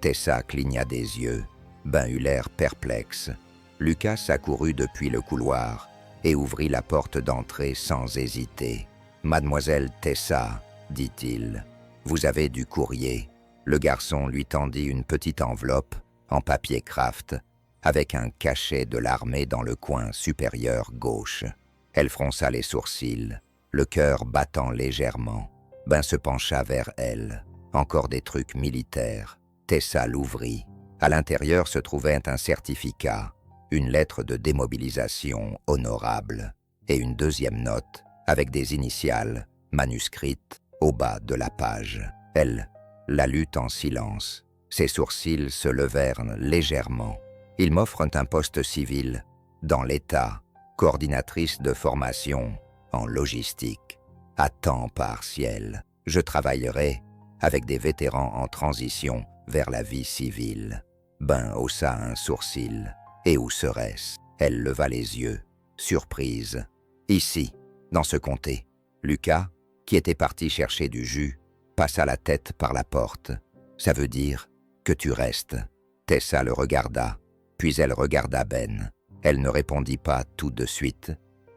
Tessa cligna des yeux. Ben eut l'air perplexe. Lucas accourut depuis le couloir et ouvrit la porte d'entrée sans hésiter. « Mademoiselle Tessa, dit-il, vous avez du courrier. » Le garçon lui tendit une petite enveloppe en papier craft, avec un cachet de l'armée dans le coin supérieur gauche. Elle fronça les sourcils, le cœur battant légèrement. Ben se pencha vers elle. Encore des trucs militaires. Tessa l'ouvrit. À l'intérieur se trouvait un certificat, une lettre de démobilisation honorable et une deuxième note avec des initiales manuscrites au bas de la page. Elle la lut en silence. Ses sourcils se levèrent légèrement. « Ils m'offrent un poste civil dans l'État, coordinatrice de formation en logistique, à temps partiel. Je travaillerai avec des vétérans en transition vers la vie civile. » Ben haussa un sourcil. Et où serait-ce? Elle leva les yeux, surprise. Ici, dans ce comté. Lucas, qui était parti chercher du jus, passa la tête par la porte. Ça veut dire que tu restes. Tessa le regarda, puis elle regarda Ben. Elle ne répondit pas tout de suite.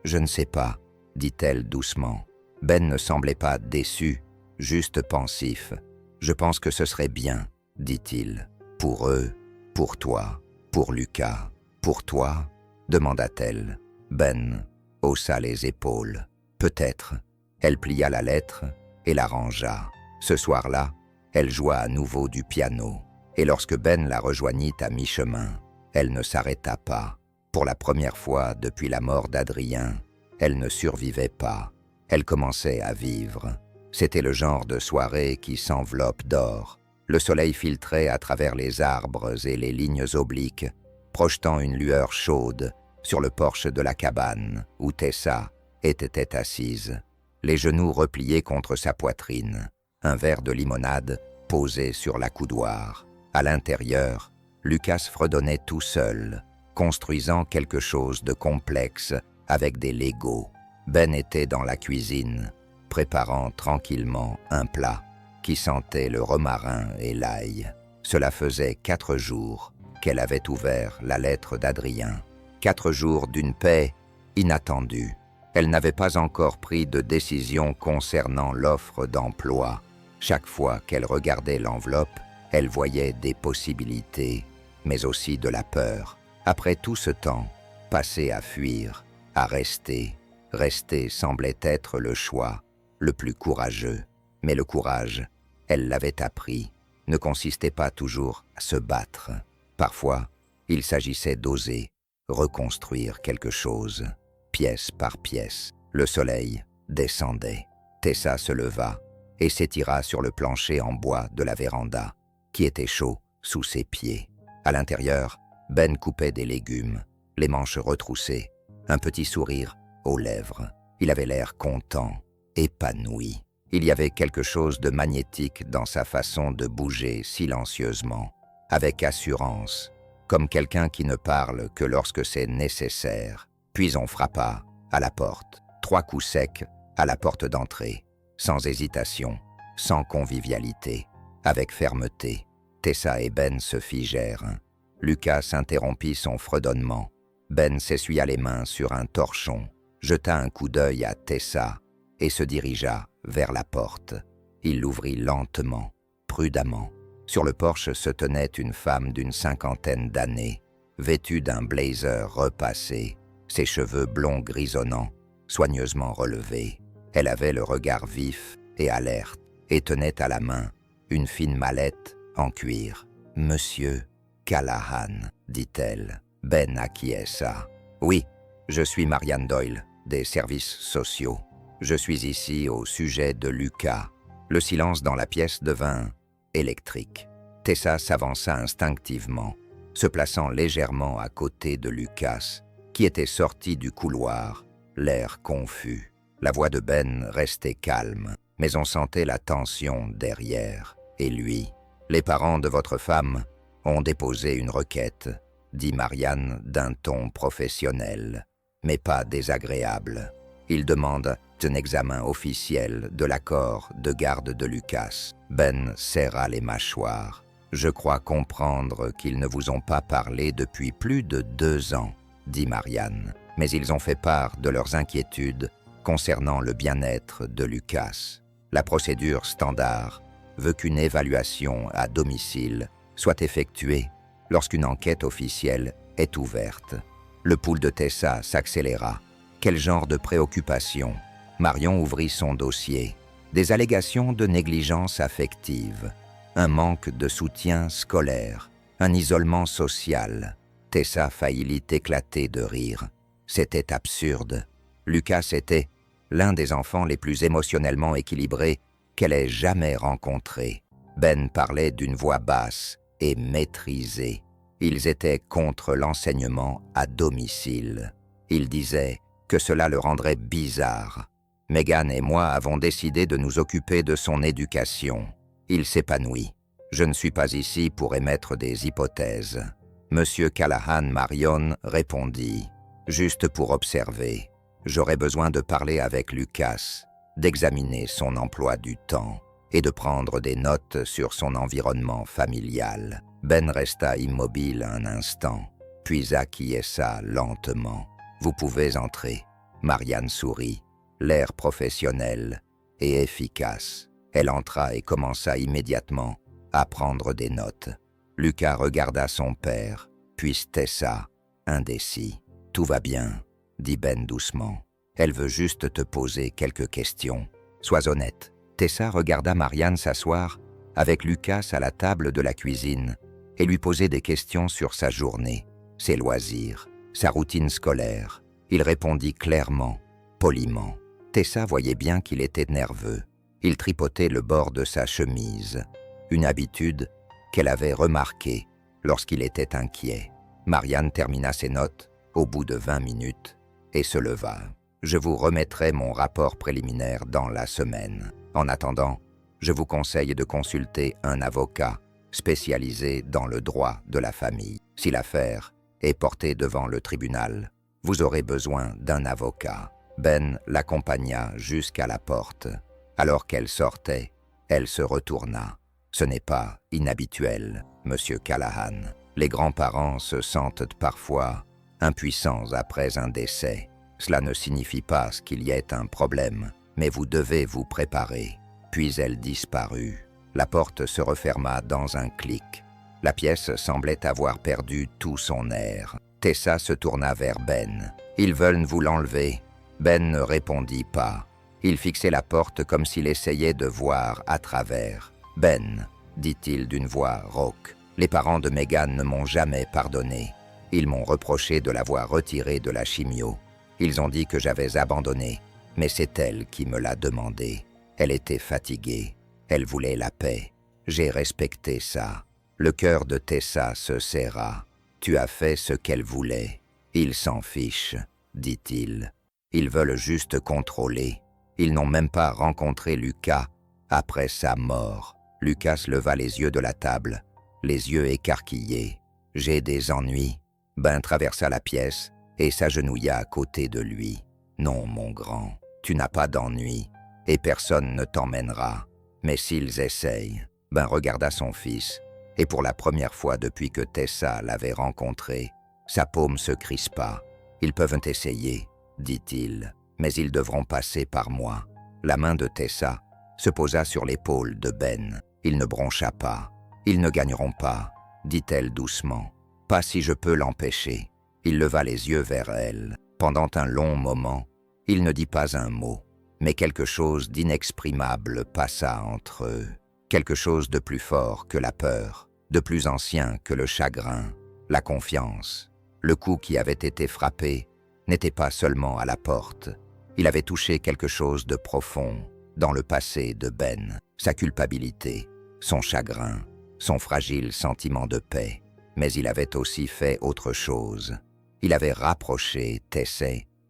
Je ne sais pas, dit-elle doucement. Ben ne semblait pas déçu, juste pensif. Je pense que ce serait bien, dit-il. Pour eux, pour toi, pour Lucas, pour toi, demanda-t-elle. Ben haussa les épaules. Peut-être. Elle plia la lettre et la rangea. Ce soir-là, elle joua à nouveau du piano. Et lorsque Ben la rejoignit à mi-chemin, elle ne s'arrêta pas. Pour la première fois depuis la mort d'Adrien, elle ne survivait pas. Elle commençait à vivre. C'était le genre de soirée qui s'enveloppe d'or. Le soleil filtrait à travers les arbres et les lignes obliques, projetant une lueur chaude sur le porche de la cabane où Tessa était assise, les genoux repliés contre sa poitrine, un verre de limonade posé sur l'accoudoir. À l'intérieur, Lucas fredonnait tout seul, construisant quelque chose de complexe avec des Legos. Ben était dans la cuisine, préparant tranquillement un plat qui sentait le romarin et l'ail. Cela faisait 4 jours qu'elle avait ouvert la lettre d'Adrien. 4 jours d'une paix inattendue. Elle n'avait pas encore pris de décision concernant l'offre d'emploi. Chaque fois qu'elle regardait l'enveloppe, elle voyait des possibilités, mais aussi de la peur. Après tout ce temps, passé à fuir, à rester, rester semblait être le choix le plus courageux. Mais le courage, elle l'avait appris, ne consistait pas toujours à se battre. Parfois, il s'agissait d'oser, reconstruire quelque chose, pièce par pièce. Le soleil descendait. Tessa se leva et s'étira sur le plancher en bois de la véranda, qui était chaud sous ses pieds. À l'intérieur, Ben coupait des légumes, les manches retroussées, un petit sourire aux lèvres. Il avait l'air content, épanoui. Il y avait quelque chose de magnétique dans sa façon de bouger silencieusement, avec assurance, comme quelqu'un qui ne parle que lorsque c'est nécessaire. Puis on frappa à la porte, 3 coups secs à la porte d'entrée, sans hésitation, sans convivialité, avec fermeté. Tessa et Ben se figèrent. Lucas interrompit son fredonnement. Ben s'essuya les mains sur un torchon, jeta un coup d'œil à Tessa et se dirigea vers la porte. Il l'ouvrit lentement, prudemment. Sur le porche se tenait une femme d'une 50aine d'années, vêtue d'un blazer repassé, ses cheveux blonds grisonnants, soigneusement relevés. Elle avait le regard vif et alerte, et tenait à la main une fine mallette en cuir. « Monsieur Callahan, dit-elle. Ben acquiesça. « Oui, je suis Marianne Doyle, des services sociaux. Je suis ici au sujet de Lucas. » Le silence dans la pièce devint électrique. Tessa s'avança instinctivement, se plaçant légèrement à côté de Lucas, qui était sorti du couloir, l'air confus. La voix de Ben restait calme, mais on sentait la tension derrière. Et lui, « Les parents de votre femme ont déposé une requête, » dit Marianne d'un ton professionnel, mais pas désagréable. Ils demandent un examen officiel de l'accord de garde de Lucas. Ben serra les mâchoires. « Je crois comprendre qu'ils ne vous ont pas parlé depuis plus de 2 ans, » dit Marianne. « Mais ils ont fait part de leurs inquiétudes concernant le bien-être de Lucas. La procédure standard veut qu'une évaluation à domicile soit effectuée lorsqu'une enquête officielle est ouverte. Le pouls de Tessa s'accéléra. Quel genre de préoccupation? Marion ouvrit son dossier. Des allégations de négligence affective, un manque de soutien scolaire, un isolement social. Tessa faillit éclater de rire. C'était absurde. Lucas était l'un des enfants les plus émotionnellement équilibrés qu'elle ait jamais rencontrés. Ben parlait d'une voix basse et maîtrisée. Ils étaient contre l'enseignement à domicile. Ils disaient que cela le rendrait bizarre. Megan et moi avons décidé de nous occuper de son éducation. Il s'épanouit. Je ne suis pas ici pour émettre des hypothèses. Monsieur Callahan Marion répondit, juste pour observer. J'aurais besoin de parler avec Lucas, d'examiner son emploi du temps et de prendre des notes sur son environnement familial. Ben resta immobile un instant, puis acquiesça lentement. Vous pouvez entrer. Marianne sourit, l'air professionnel et efficace. Elle entra et commença immédiatement à prendre des notes. Lucas regarda son père, puis Tessa, indécis. « Tout va bien, » dit Ben doucement. « Elle veut juste te poser quelques questions. Sois honnête. » Tessa regarda Marianne s'asseoir avec Lucas à la table de la cuisine et lui poser des questions sur sa journée, ses loisirs, sa routine scolaire. Il répondit clairement, poliment. Tessa voyait bien qu'il était nerveux. Il tripotait le bord de sa chemise, une habitude qu'elle avait remarquée lorsqu'il était inquiet. Marianne termina ses notes au bout de 20 minutes et se leva. « Je vous remettrai mon rapport préliminaire dans la semaine. En attendant, je vous conseille de consulter un avocat spécialisé dans le droit de la famille. Si l'affaire est portée devant le tribunal, vous aurez besoin d'un avocat. » Ben l'accompagna jusqu'à la porte. Alors qu'elle sortait, elle se retourna. « Ce n'est pas inhabituel, Monsieur Callahan. Les grands-parents se sentent parfois impuissants après un décès. Cela ne signifie pas qu'il y ait un problème, mais vous devez vous préparer. » Puis elle disparut. La porte se referma dans un clic. La pièce semblait avoir perdu tout son air. Tessa se tourna vers Ben. « Ils veulent vous l'enlever. » Ben ne répondit pas. Il fixait la porte comme s'il essayait de voir à travers. « Ben, » dit-il d'une voix rauque, « les parents de Megan ne m'ont jamais pardonné. Ils m'ont reproché de l'avoir retirée de la chimio. Ils ont dit que j'avais abandonné, mais c'est elle qui me l'a demandé. Elle était fatiguée. Elle voulait la paix. J'ai respecté ça. » Le cœur de Tessa se serra. « Tu as fait ce qu'elle voulait. Ils s'en fichent, » dit-il. Ils veulent juste contrôler. Ils n'ont même pas rencontré Lucas après sa mort. Lucas leva les yeux de la table, les yeux écarquillés. « J'ai des ennuis. » Ben traversa la pièce et s'agenouilla à côté de lui. « Non, mon grand, tu n'as pas d'ennuis et personne ne t'emmènera. Mais s'ils essayent. » Ben regarda son fils et pour la première fois depuis que Tessa l'avait rencontré, sa paume se crispa. « Ils peuvent essayer, » dit-il, « mais ils devront passer par moi. » La main de Tessa se posa sur l'épaule de Ben. Il ne broncha pas. « Ils ne gagneront pas, » dit-elle doucement. « Pas si je peux l'empêcher. » Il leva les yeux vers elle. Pendant un long moment, il ne dit pas un mot, mais quelque chose d'inexprimable passa entre eux. Quelque chose de plus fort que la peur, de plus ancien que le chagrin, la confiance. Le coup qui avait été frappé n'était pas seulement à la porte. Il avait touché quelque chose de profond dans le passé de Ben, sa culpabilité, son chagrin, son fragile sentiment de paix. Mais il avait aussi fait autre chose. Il avait rapproché Tessa.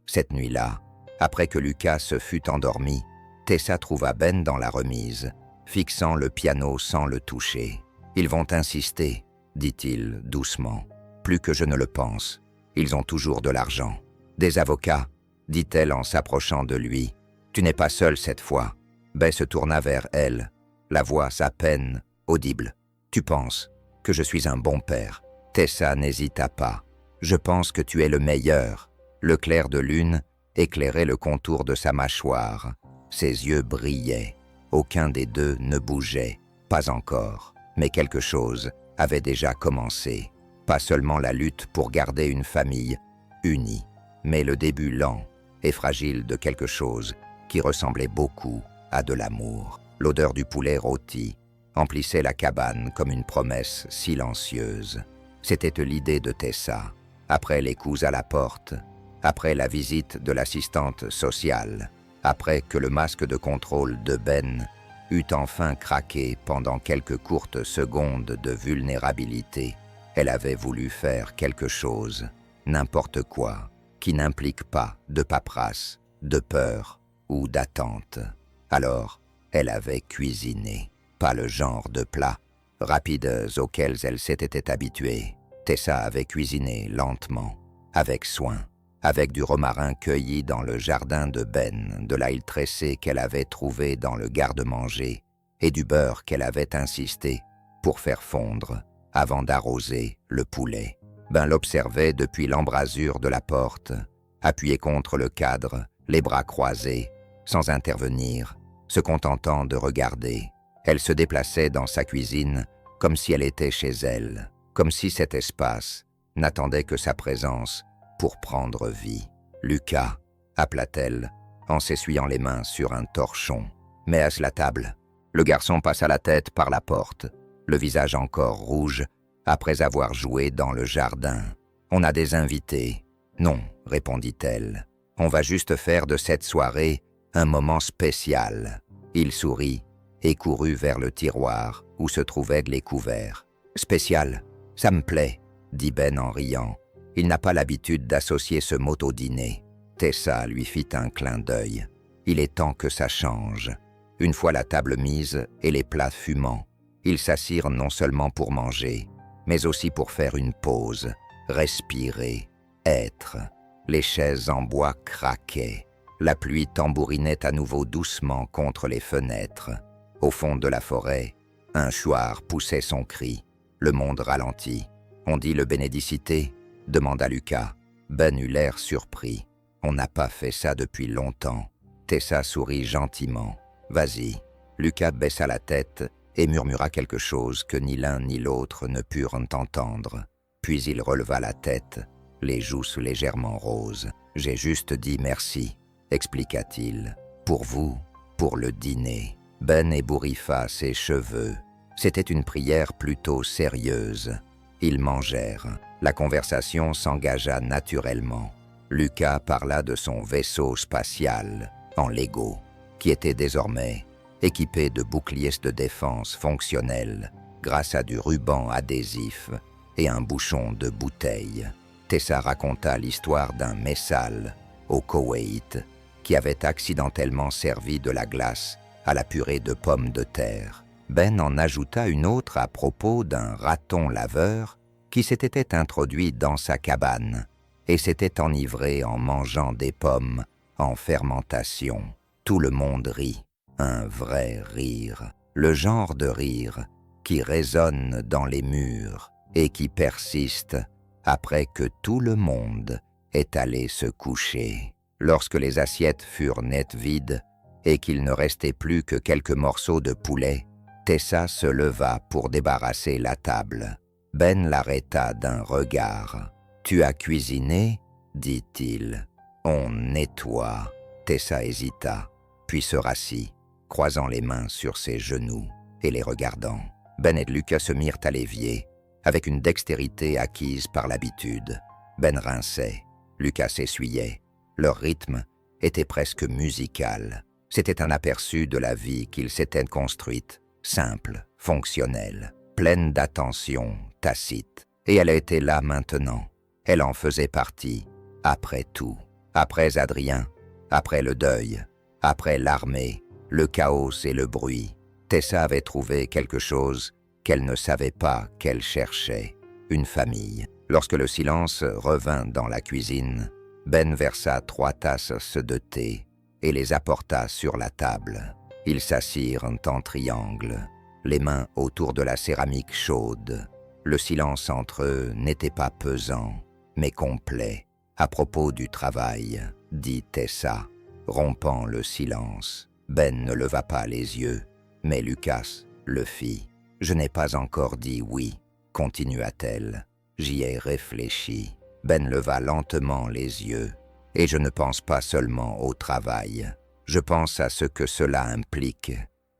Cette nuit-là, après que Lucas se fut endormi, Tessa trouva Ben dans la remise, fixant le piano sans le toucher. « Ils vont insister, » dit-il doucement. « Plus que je ne le pense. Ils ont toujours de l'argent. »« Des avocats, » dit-elle en s'approchant de lui. « Tu n'es pas seul cette fois. » Ben se tourna vers elle, la voix à peine audible. « Tu penses que je suis un bon père. » Tessa n'hésita pas. « Je pense que tu es le meilleur. » Le clair de lune éclairait le contour de sa mâchoire. Ses yeux brillaient. Aucun des deux ne bougeait. Pas encore. Mais quelque chose avait déjà commencé. pas seulement la lutte pour garder une famille unie, mais le début lent et fragile de quelque chose qui ressemblait beaucoup à de l'amour. L'odeur du poulet rôti emplissait la cabane comme une promesse silencieuse. C'était l'idée de Tessa, après les coups à la porte, après la visite de l'assistante sociale, après que le masque de contrôle de Ben eut enfin craqué pendant quelques courtes secondes de vulnérabilité. Elle avait voulu faire quelque chose, n'importe quoi, qui n'implique pas de paperasse, de peur ou d'attente. Alors, elle avait cuisiné. Pas le genre de plats rapides auxquels elle s'était habituée. Tessa avait cuisiné lentement, avec soin, avec du romarin cueilli dans le jardin de Ben, de l'ail tressé qu'elle avait trouvé dans le garde-manger et du beurre qu'elle avait insisté pour faire fondre avant d'arroser le poulet. Ben l'observait depuis l'embrasure de la porte, appuyé contre le cadre, les bras croisés, sans intervenir, se contentant de regarder. Elle se déplaçait dans sa cuisine comme si elle était chez elle, comme si cet espace n'attendait que sa présence pour prendre vie. « Lucas » appela-t-elle, en s'essuyant les mains sur un torchon. « Mets à la table. » Le garçon passa la tête par la porte, le visage encore rouge, après avoir joué dans le jardin. « On a des invités. »« Non, » répondit-elle. « On va juste faire de cette soirée un moment spécial. » Il sourit et courut vers le tiroir où se trouvaient les couverts. « Spécial, ça me plaît, » dit Ben en riant. Il n'a pas l'habitude d'associer ce mot au dîner. Tessa lui fit un clin d'œil. Il est temps que ça change. Une fois la table mise et les plats fumants, ils s'assirent non seulement pour manger, mais aussi pour faire une pause, respirer, être. Les chaises en bois craquaient. La pluie tambourinait à nouveau doucement contre les fenêtres. Au fond de la forêt, un chouard poussait son cri. Le monde ralentit. « On dit le bénédicité ?» demanda Lucas. Ben eut l'air surpris. « On n'a pas fait ça depuis longtemps. » Tessa sourit gentiment. « Vas-y. » Lucas baissa la tête et murmura quelque chose que ni l'un ni l'autre ne purent entendre. Puis il releva la tête, les joues légèrement roses. « J'ai juste dit merci, » expliqua-t-il. « Pour vous, pour le dîner. » Ben ébouriffa ses cheveux. C'était une prière plutôt sérieuse. Ils mangèrent. La conversation s'engagea naturellement. Lucas parla de son vaisseau spatial, en Lego, qui était désormais équipé de boucliers de défense fonctionnels grâce à du ruban adhésif et un bouchon de bouteille. Tessa raconta l'histoire d'un messal au Koweït qui avait accidentellement servi de la glace à la purée de pommes de terre. Ben en ajouta une autre à propos d'un raton laveur qui s'était introduit dans sa cabane et s'était enivré en mangeant des pommes en fermentation. Tout le monde rit, un vrai rire, le genre de rire qui résonne dans les murs et qui persiste après que tout le monde est allé se coucher. Lorsque les assiettes furent net vides et qu'il ne restait plus que quelques morceaux de poulet, Tessa se leva pour débarrasser la table. Ben l'arrêta d'un regard. « Tu as cuisiné ?» dit-il. « On nettoie. » Tessa hésita, puis se rassit, croisant les mains sur ses genoux et les regardant. Ben et Lucas se mirent à l'évier, avec une dextérité acquise par l'habitude. Ben rinçait, Lucas s'essuyait. Leur rythme était presque musical. C'était un aperçu de la vie qu'ils s'étaient construite, simple, fonctionnelle, pleine d'attention, tacite. Et elle était là maintenant. Elle en faisait partie, après tout. Après Adrien, après le deuil, après l'armée, le chaos et le bruit. Tessa avait trouvé quelque chose qu'elle ne savait pas qu'elle cherchait, une famille. Lorsque le silence revint dans la cuisine, Ben versa 3 tasses de thé et les apporta sur la table. Ils s'assirent en triangle, les mains autour de la céramique chaude. Le silence entre eux n'était pas pesant, mais complet. « À propos du travail, » dit Tessa, rompant le silence. Ben ne leva pas les yeux, mais Lucas le fit. « Je n'ai pas encore dit oui, » continua-t-elle. « J'y ai réfléchi. Ben leva lentement les yeux. Et je ne pense pas seulement au travail. Je pense à ce que cela implique,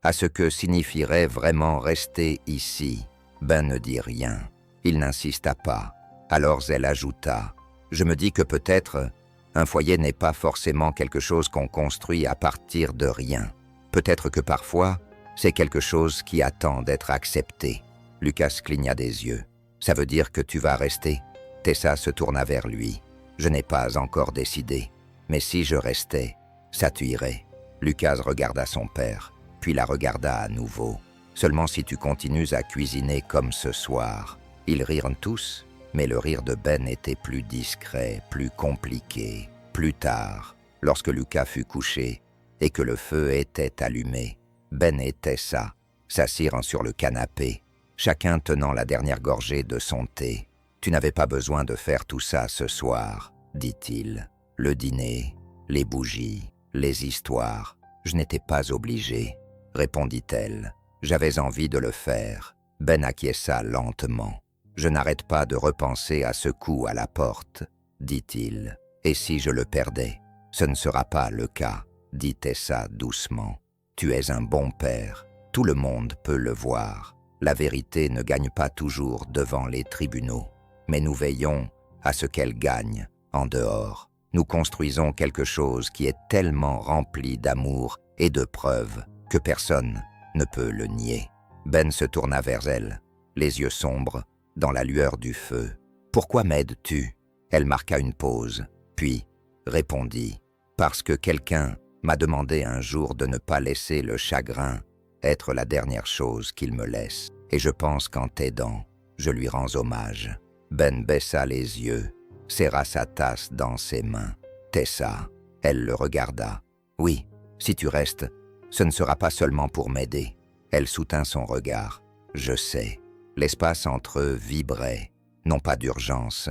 à ce que signifierait vraiment rester ici. Ben ne dit rien. Il n'insista pas. Alors elle ajouta, « Je me dis que peut-être un foyer n'est pas forcément quelque chose qu'on construit à partir de rien. Peut-être que parfois, c'est quelque chose qui attend d'être accepté. » Lucas cligna des yeux. « Ça veut dire que tu vas rester ?» Tessa se tourna vers lui. « Je n'ai pas encore décidé. Mais si je restais, ça tuerait. » Lucas regarda son père, puis la regarda à nouveau. « Seulement si tu continues à cuisiner comme ce soir. » Ils rirent tous, mais le rire de Ben était plus discret, plus compliqué. Plus tard, lorsque Lucas fut couché et que le feu était allumé, Ben et Tessa s'assirent sur le canapé, chacun tenant la dernière gorgée de son thé. « Tu n'avais pas besoin de faire tout ça ce soir, » dit-il. « Le dîner, les bougies, les histoires, je n'étais pas obligé, » répondit-elle. « J'avais envie de le faire. » Ben acquiesça lentement. « Je n'arrête pas de repenser à ce coup à la porte, » dit-il. « Et si je le perdais? Ce ne sera pas le cas, » dit Tessa doucement. « Tu es un bon père. Tout le monde peut le voir. La vérité ne gagne pas toujours devant les tribunaux. Mais nous veillons à ce qu'elle gagne en dehors. Nous construisons quelque chose qui est tellement rempli d'amour et de preuves que personne ne peut le nier. » Ben se tourna vers elle, les yeux sombres, dans la lueur du feu. « Pourquoi m'aides-tu » Elle marqua une pause, puis répondit « Parce que quelqu'un m'a demandé un jour de ne pas laisser le chagrin être la dernière chose qu'il me laisse. Et je pense qu'en t'aidant, je lui rends hommage. » Ben baissa les yeux, serra sa tasse dans ses mains. « Tessa » Elle le regarda. « Oui, si tu restes, ce ne sera pas seulement pour m'aider. » Elle soutint son regard. « Je sais. » L'espace entre eux vibrait, non pas d'urgence,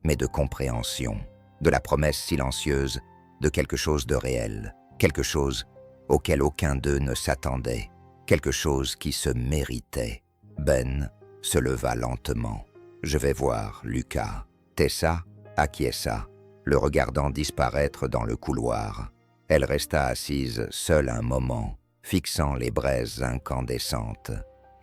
mais de compréhension, de la promesse silencieuse de quelque chose de réel, quelque chose auquel aucun d'eux ne s'attendait, quelque chose qui se méritait. Ben se leva lentement. « Je vais voir Lucas. » Tessa acquiesça, le regardant disparaître dans le couloir. Elle resta assise seule un moment, fixant les braises incandescentes.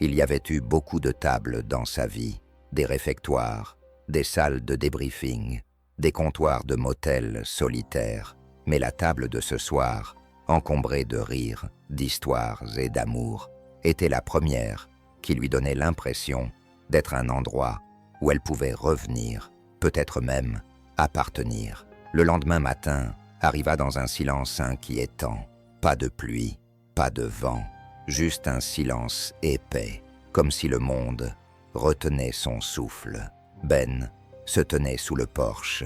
Il y avait eu beaucoup de tables dans sa vie, des réfectoires, des salles de débriefing, des comptoirs de motel solitaires. Mais la table de ce soir, encombrée de rires, d'histoires et d'amour, était la première qui lui donnait l'impression d'être un endroit où elle pouvait revenir, peut-être même appartenir. Le lendemain matin arriva dans un silence inquiétant. Pas de pluie, pas de vent, juste un silence épais, comme si le monde retenait son souffle. Ben se tenait sous le porche,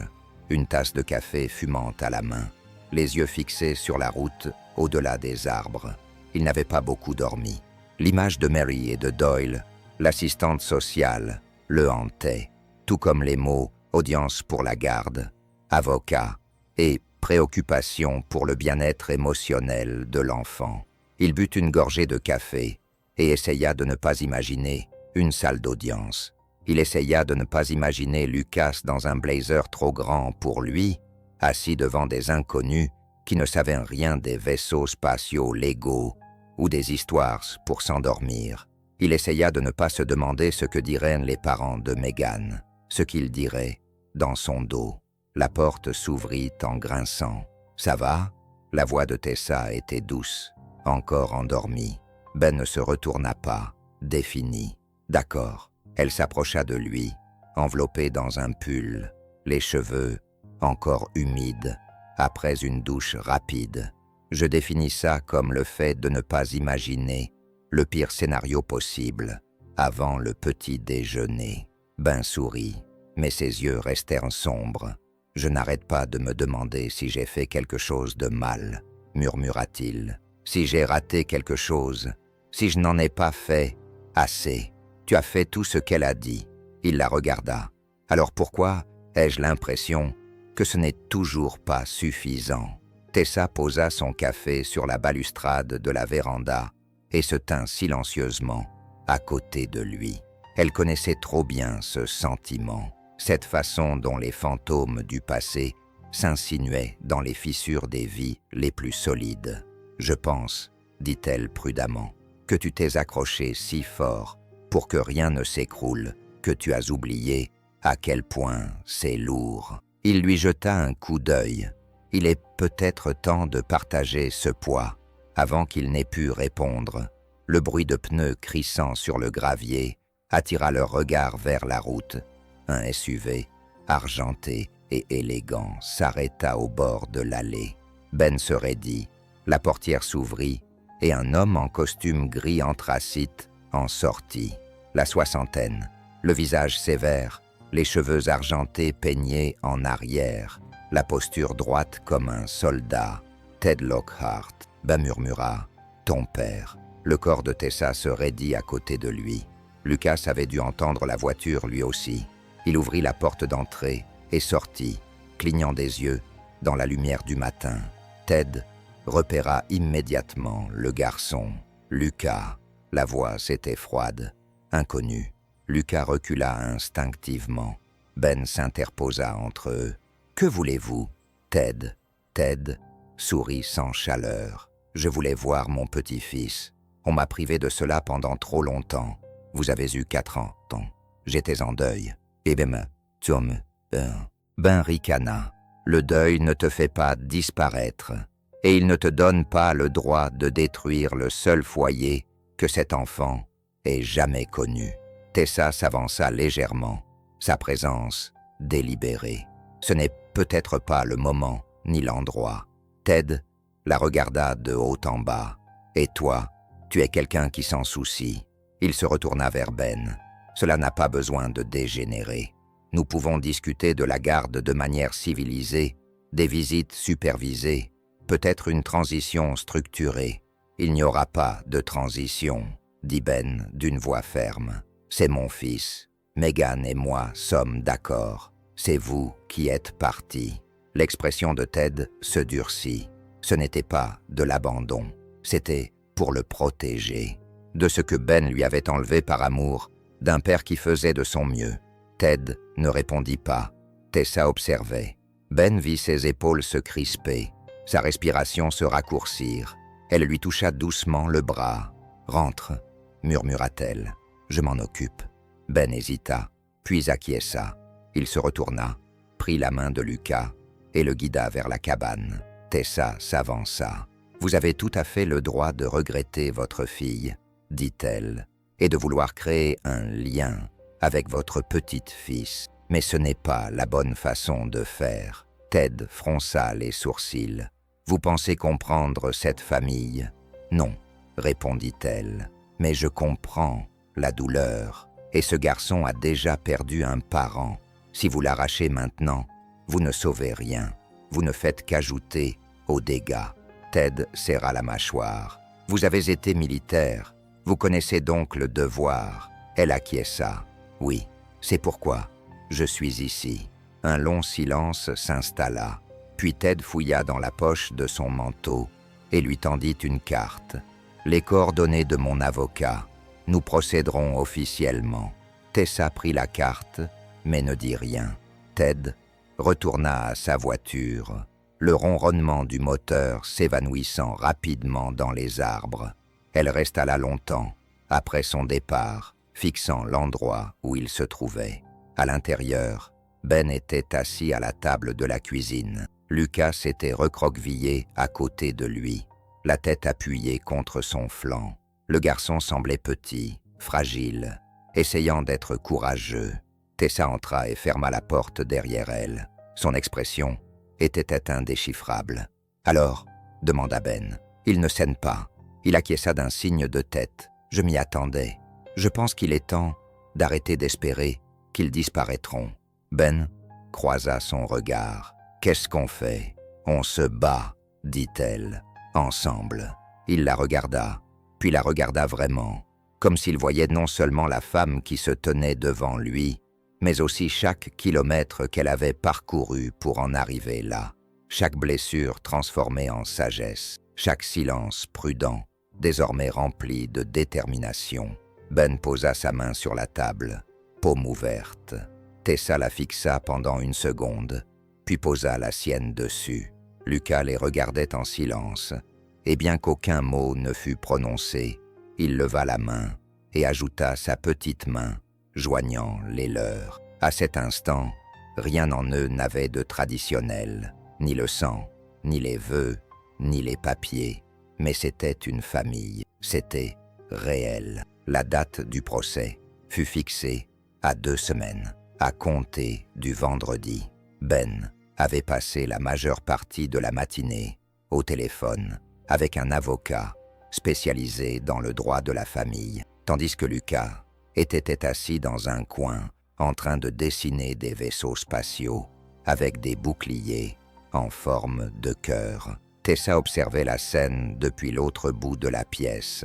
une tasse de café fumante à la main, les yeux fixés sur la route au-delà des arbres. Il n'avait pas beaucoup dormi. L'image de Mary et de Doyle, l'assistante sociale, le hantait, tout comme les mots « audience pour la garde »,« avocat » et « préoccupation pour le bien-être émotionnel de l'enfant ». Il but une gorgée de café et essaya de ne pas imaginer une salle d'audience. Il essaya de ne pas imaginer Lucas dans un blazer trop grand pour lui, assis devant des inconnus qui ne savaient rien des vaisseaux spatiaux légaux ou des histoires pour s'endormir. Il essaya de ne pas se demander ce que diraient les parents de Megan, ce qu'ils diraient dans son dos. La porte s'ouvrit en grinçant. « Ça va ?» La voix de Tessa était douce, encore endormie. Ben ne se retourna pas, défini. « D'accord. » Elle s'approcha de lui, enveloppée dans un pull, les cheveux encore humides, après une douche rapide. Je définis ça comme le fait de ne pas imaginer le pire scénario possible avant le petit déjeuner. Ben sourit, mais ses yeux restèrent sombres. « Je n'arrête pas de me demander si j'ai fait quelque chose de mal, » murmura-t-il. « Si j'ai raté quelque chose, si je n'en ai pas fait assez. Tu as fait tout ce qu'elle a dit. » Il la regarda. « Alors pourquoi ai-je l'impression que ce n'est toujours pas suffisant ?» Tessa posa son café sur la balustrade de la véranda et se tint silencieusement à côté de lui. Elle connaissait trop bien ce sentiment. cette façon dont les fantômes du passé s'insinuaient dans les fissures des vies les plus solides. Je pense, dit-elle prudemment, que tu t'es accroché si fort pour que rien ne s'écroule, que tu as oublié à quel point c'est lourd. Il lui jeta un coup d'œil. Il est peut-être temps de partager ce poids. Avant qu'il n'ait pu répondre, le bruit de pneus crissant sur le gravier attira leur regard vers la route. Un SUV, argenté et élégant, s'arrêta au bord de l'allée. Ben se raidit, la portière s'ouvrit et un homme en costume gris anthracite en sortit. La soixantaine, le visage sévère, les cheveux argentés peignés en arrière, la posture droite comme un soldat. Ted Lockhart, Ben murmura « Ton père ». Le corps de Tessa se raidit à côté de lui. Lucas avait dû entendre la voiture lui aussi. Il ouvrit la porte d'entrée et sortit, clignant des yeux, dans la lumière du matin. Ted repéra immédiatement le garçon. Lucas. La voix s'était froide. Inconnu. Lucas recula instinctivement. Ben s'interposa entre eux. « Que voulez-vous, Ted ?» Ted sourit sans chaleur. « Je voulais voir mon petit-fils. On m'a privé de cela pendant trop longtemps. Vous avez eu 4 ans. J'étais en deuil. Et Ben ricana. Le deuil ne te fait pas disparaître. Et il ne te donne pas le droit de détruire le seul foyer que cet enfant ait jamais connu. » Tessa s'avança légèrement, sa présence délibérée. Ce n'est peut-être pas le moment ni l'endroit. Ted la regarda de haut en bas. « Et toi, tu es quelqu'un qui s'en soucie. » Il se retourna vers Ben. « Cela n'a pas besoin de dégénérer. Nous pouvons discuter de la garde de manière civilisée, des visites supervisées, peut-être une transition structurée. » « Il n'y aura pas de transition, » dit Ben d'une voix ferme. « C'est mon fils. Megan et moi sommes d'accord. C'est vous qui êtes partis. » L'expression de Ted se durcit. Ce n'était pas de l'abandon, c'était pour le protéger. De ce que Ben lui avait enlevé par amour, d'un père qui faisait de son mieux. Ted ne répondit pas. Tessa observait. Ben vit ses épaules se crisper, sa respiration se raccourcir. Elle lui toucha doucement le bras. « Rentre », murmura-t-elle. « Je m'en occupe. » Ben hésita, puis acquiesça. Il se retourna, prit la main de Lucas et le guida vers la cabane. Tessa s'avança. « Vous avez tout à fait le droit de regretter votre fille, » dit-elle, « et de vouloir créer un lien avec votre petite-fils. Mais ce n'est pas la bonne façon de faire. » Ted fronça les sourcils. « Vous pensez comprendre cette famille ? » ?»« Non, » répondit-elle, « mais je comprends la douleur. Et ce garçon a déjà perdu un parent. Si vous l'arrachez maintenant, vous ne sauvez rien. Vous ne faites qu'ajouter aux dégâts. » Ted serra la mâchoire. « Vous avez été militaire. Vous connaissez donc le devoir. » Elle acquiesça. « Oui, c'est pourquoi je suis ici. » Un long silence s'installa. Puis Ted fouilla dans la poche de son manteau et lui tendit une carte. « Les coordonnées de mon avocat. Nous procéderons officiellement. » Tessa prit la carte, mais ne dit rien. Ted retourna à sa voiture, le ronronnement du moteur s'évanouissant rapidement dans les arbres. Elle resta là longtemps, après son départ, fixant l'endroit où il se trouvait. À l'intérieur, Ben était assis à la table de la cuisine. Lucas s'était recroquevillé à côté de lui, la tête appuyée contre son flanc. Le garçon semblait petit, fragile, essayant d'être courageux. Tessa entra et ferma la porte derrière elle. Son expression était indéchiffrable. « Alors ?» demanda Ben. « Il ne saigne pas. » Il acquiesça d'un signe de tête. « Je m'y attendais. Je pense qu'il est temps d'arrêter d'espérer qu'ils disparaîtront. » Ben croisa son regard. « Qu'est-ce qu'on fait ? » « On se bat, » dit-elle. « Ensemble. » Il la regarda, puis la regarda vraiment, comme s'il voyait non seulement la femme qui se tenait devant lui, mais aussi chaque kilomètre qu'elle avait parcouru pour en arriver là, chaque blessure transformée en sagesse, chaque silence prudent, désormais rempli de détermination. Ben posa sa main sur la table, paume ouverte. « Tessa la fixa pendant une seconde, puis posa la sienne dessus. Lucas les regardait en silence, et bien qu'aucun mot ne fût prononcé, il leva la main et ajouta sa petite main, joignant les leurs. À cet instant, rien en eux n'avait de traditionnel, ni le sang, ni les vœux, ni les papiers, mais c'était une famille, c'était réel. La date du procès fut fixée à 2 semaines, à compter du vendredi. Ben avait passé la majeure partie de la matinée au téléphone avec un avocat spécialisé dans le droit de la famille, tandis que Lucas était assis dans un coin en train de dessiner des vaisseaux spatiaux avec des boucliers en forme de cœur. Tessa observait la scène depuis l'autre bout de la pièce,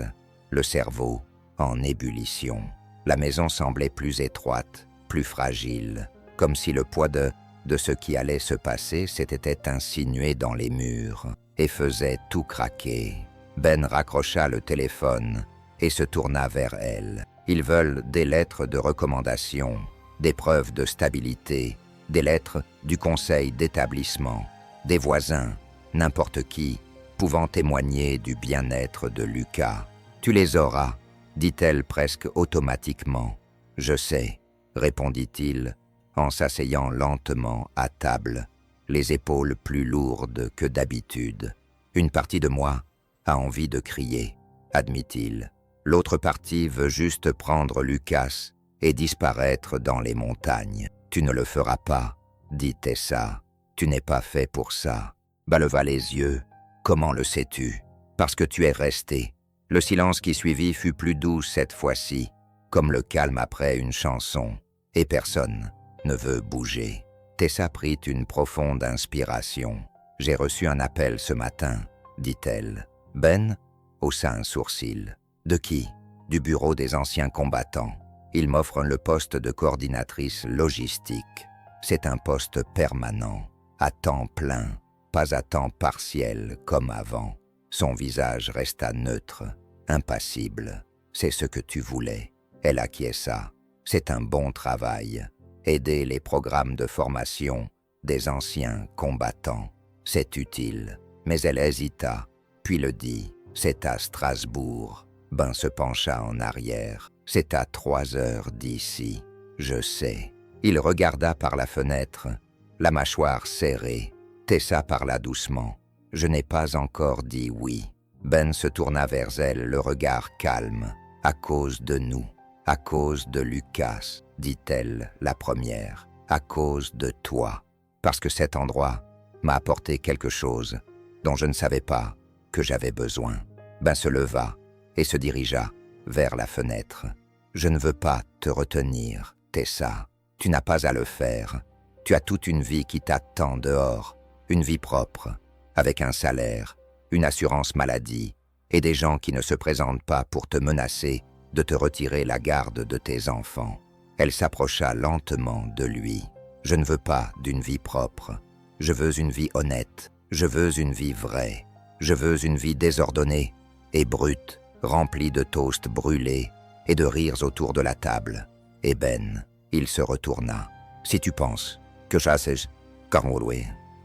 le cerveau en ébullition. La maison semblait plus étroite, plus fragile, comme si le poids de ce qui allait se passer s'était insinué dans les murs et faisait tout craquer. Ben raccrocha le téléphone et se tourna vers elle. Ils veulent des lettres de recommandation, des preuves de stabilité, des lettres du conseil d'établissement, des voisins, n'importe qui, pouvant témoigner du bien-être de Lucas. « Tu les auras », dit-elle presque automatiquement. « Je sais », répondit-il, en s'asseyant lentement à table, les épaules plus lourdes que d'habitude. « Une partie de moi a envie de crier, admit-il. L'autre partie veut juste prendre Lucas et disparaître dans les montagnes. Tu ne le feras pas, dit Tessa. Tu n'es pas fait pour ça. » Bah leva les yeux. Comment le sais-tu? Parce que tu es resté. Le silence qui suivit fut plus doux cette fois-ci, comme le calme après une chanson, et personne ne veut bouger. Tessa prit une profonde inspiration. « J'ai reçu un appel ce matin, » dit-elle. Ben haussa un sourcil. « De qui? » ?»« Du bureau des anciens combattants. Ils m'offrent le poste de coordinatrice logistique. C'est un poste permanent, à temps plein, pas à temps partiel comme avant. » Son visage resta neutre, impassible. « C'est ce que tu voulais. » Elle acquiesça. « C'est un bon travail. Aider les programmes de formation des anciens combattants. C'est utile. » Mais elle hésita, puis le dit. « C'est à Strasbourg. » Ben se pencha en arrière. « C'est à 3 heures d'ici. » « Je sais. » Il regarda par la fenêtre, la mâchoire serrée. Tessa parla doucement. « Je n'ai pas encore dit oui. » Ben se tourna vers elle, le regard calme. « À cause de nous. À cause de Lucas, dit-elle, la première. À cause de toi. Parce que cet endroit m'a apporté quelque chose dont je ne savais pas que j'avais besoin. » Ben se leva et se dirigea vers la fenêtre. « Je ne veux pas te retenir, Tessa. Tu n'as pas à le faire. Tu as toute une vie qui t'attend dehors, une vie propre, avec un salaire, une assurance maladie, et des gens qui ne se présentent pas pour te menacer de te retirer la garde de tes enfants. » Elle s'approcha lentement de lui. « Je ne veux pas d'une vie propre. Je veux une vie honnête. Je veux une vie vraie. Je veux une vie désordonnée et brute, remplie de toasts brûlés et de rires autour de la table. » Et Ben, il se retourna. « Si tu penses que j'assège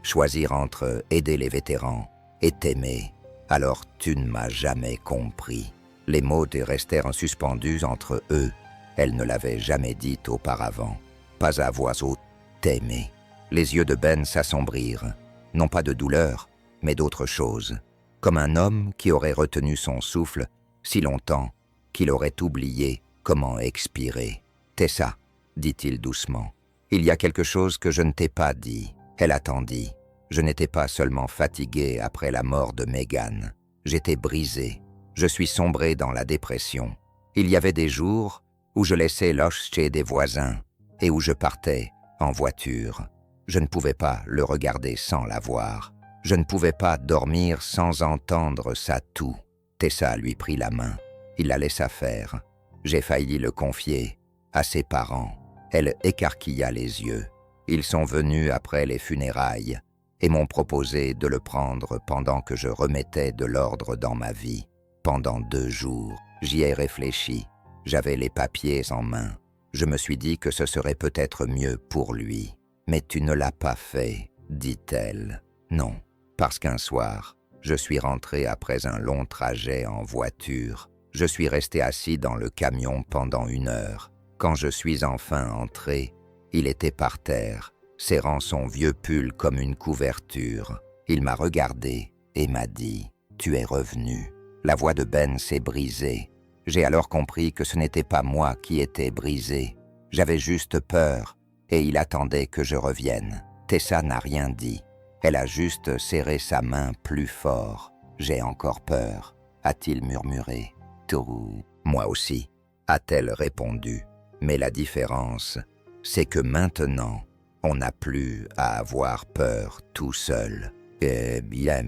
choisir entre aider les vétérans et t'aimer, alors tu ne m'as jamais compris. » Les mots restèrent suspendus entre eux. Elle ne l'avait jamais dit auparavant. Pas à voix haute, t'aimer. Les yeux de Ben s'assombrirent, non pas de douleur, mais d'autre chose, comme un homme qui aurait retenu son souffle si longtemps qu'il aurait oublié comment expirer. « Tessa, » dit-il doucement, « il y a quelque chose que je ne t'ai pas dit. » Elle attendit. Je n'étais pas seulement fatigué après la mort de Megan. J'étais brisé. Je suis sombré dans la dépression. Il y avait des jours où je laissais l'oche chez des voisins et où je partais en voiture. Je ne pouvais pas le regarder sans la voir. Je ne pouvais pas dormir sans entendre sa toux. Tessa lui prit la main. Il la laissa faire. J'ai failli le confier à ses parents. Elle écarquilla les yeux. Ils sont venus après les funérailles et m'ont proposé de le prendre pendant que je remettais de l'ordre dans ma vie. Pendant 2 jours, j'y ai réfléchi. J'avais les papiers en main. Je me suis dit que ce serait peut-être mieux pour lui. Mais tu ne l'as pas fait, dit-elle. Non, parce qu'un soir, je suis rentré après un long trajet en voiture. Je suis resté assis dans le camion pendant 1 heure. Quand je suis enfin entré, il était par terre, serrant son vieux pull comme une couverture. Il m'a regardé et m'a dit « Tu es revenu ». La voix de Ben s'est brisée. J'ai alors compris que ce n'était pas moi qui étais brisé. J'avais juste peur et il attendait que je revienne. Tessa n'a rien dit. Elle a juste serré sa main plus fort. « J'ai encore peur », a-t-il murmuré. « Tout. Moi aussi », a-t-elle répondu. Mais la différence, c'est que maintenant, on n'a plus à avoir peur tout seul. Eh bien,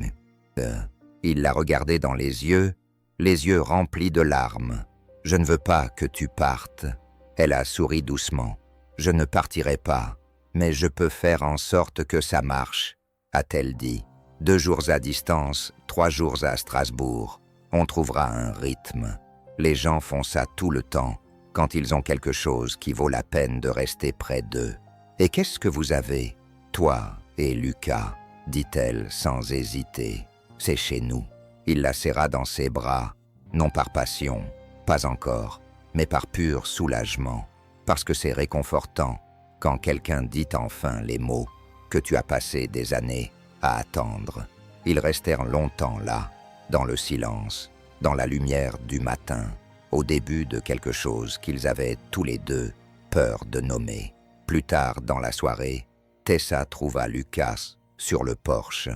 il l'a regardé dans les yeux remplis de larmes. « Je ne veux pas que tu partes. » Elle a souri doucement. « Je ne partirai pas, mais je peux faire en sorte que ça marche, » a-t-elle dit. 2 jours à distance, 3 jours à Strasbourg. On trouvera un rythme. Les gens font ça tout le temps, quand ils ont quelque chose qui vaut la peine de rester près d'eux. « Et qu'est-ce que vous avez, toi et Lucas ?» dit-elle sans hésiter. « C'est chez nous. » Il la serra dans ses bras, non par passion, pas encore, mais par pur soulagement, parce que c'est réconfortant quand quelqu'un dit enfin les mots que tu as passé des années à attendre. Ils restèrent longtemps là, dans le silence, dans la lumière du matin, au début de quelque chose qu'ils avaient tous les deux peur de nommer. Plus tard dans la soirée, Tessa trouva Lucas sur le porche,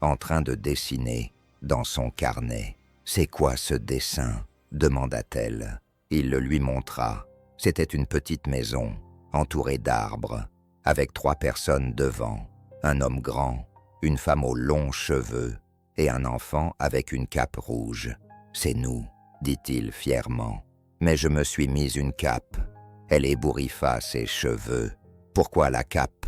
en train de dessiner dans son carnet. « C'est quoi ce dessin ?» demanda-t-elle. Il le lui montra. C'était une petite maison, entourée d'arbres, avec 3 personnes devant, un homme grand, une femme aux longs cheveux et un enfant avec une cape rouge. « C'est nous, » dit-il fièrement. Mais je me suis mis une cape. Elle ébouriffa ses cheveux. « Pourquoi la cape ?»